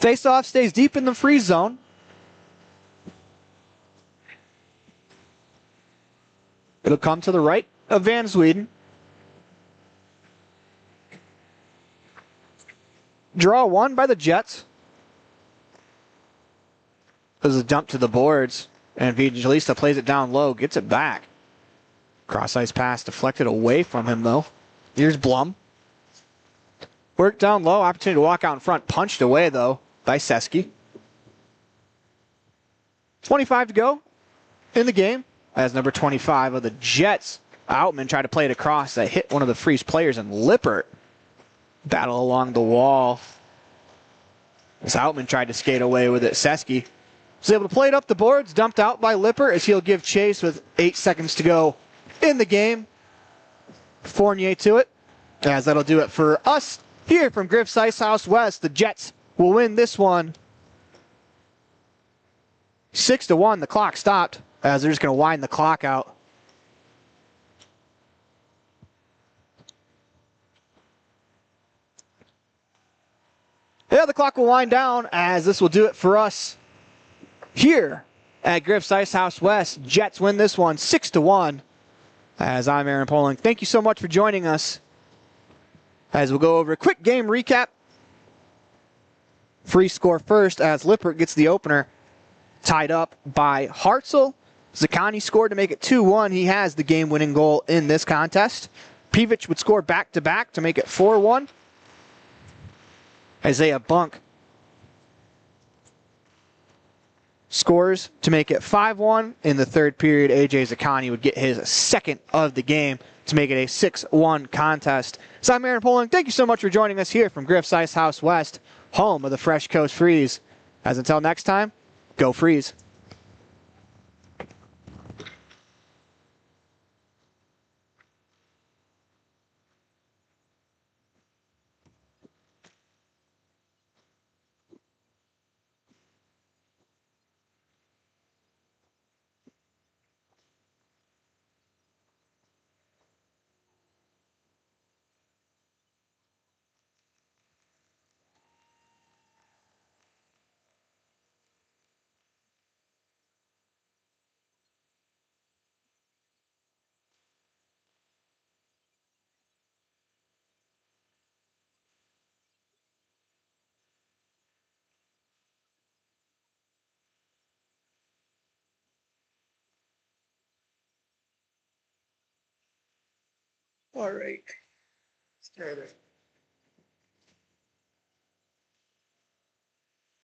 Face-off stays deep in the free zone. It'll come to the right of Van Zweden. Draw one by the Jets. There's a dump to the boards, and Evangelista plays it down low, gets it back. Cross-ice pass deflected away from him, though. Here's Blum. Work down low, opportunity to walk out in front, punched away, though, by Seski. 25 to go in the game. As number 25 of the Jets, Outman tried to play it across. That hit one of the Freeze players, and Lippert battle along the wall. As Outman tried to skate away with it, Seski was able to play it up the boards, dumped out by Lippert as he'll give chase with 8 seconds to go in the game. Fournier to it, as that'll do it for us here from Griff's Ice House West. The Jets will win this one 6-1. The clock stopped as they're just going to wind the clock out. Yeah, the clock will wind down as this will do it for us here at Griff's Ice House West. Jets win this one 6-1. As I'm Aaron Poling. Thank you so much for joining us as we'll go over a quick game recap. Free score first as Lippert gets the opener tied up by Hartzell. Zakani scored to make it 2-1. He has the game-winning goal in this contest. Peevich would score back-to-back to make it 4-1. Isaiah Bunk scores to make it 5-1. In the third period, AJ Zakani would get his second of the game to make it a 6-1 contest. So I'm Aaron Poling. Thank you so much for joining us here from Griff's Ice House West, home of the Fresh Coast Freeze. As until next time, go Freeze. All right. Start it.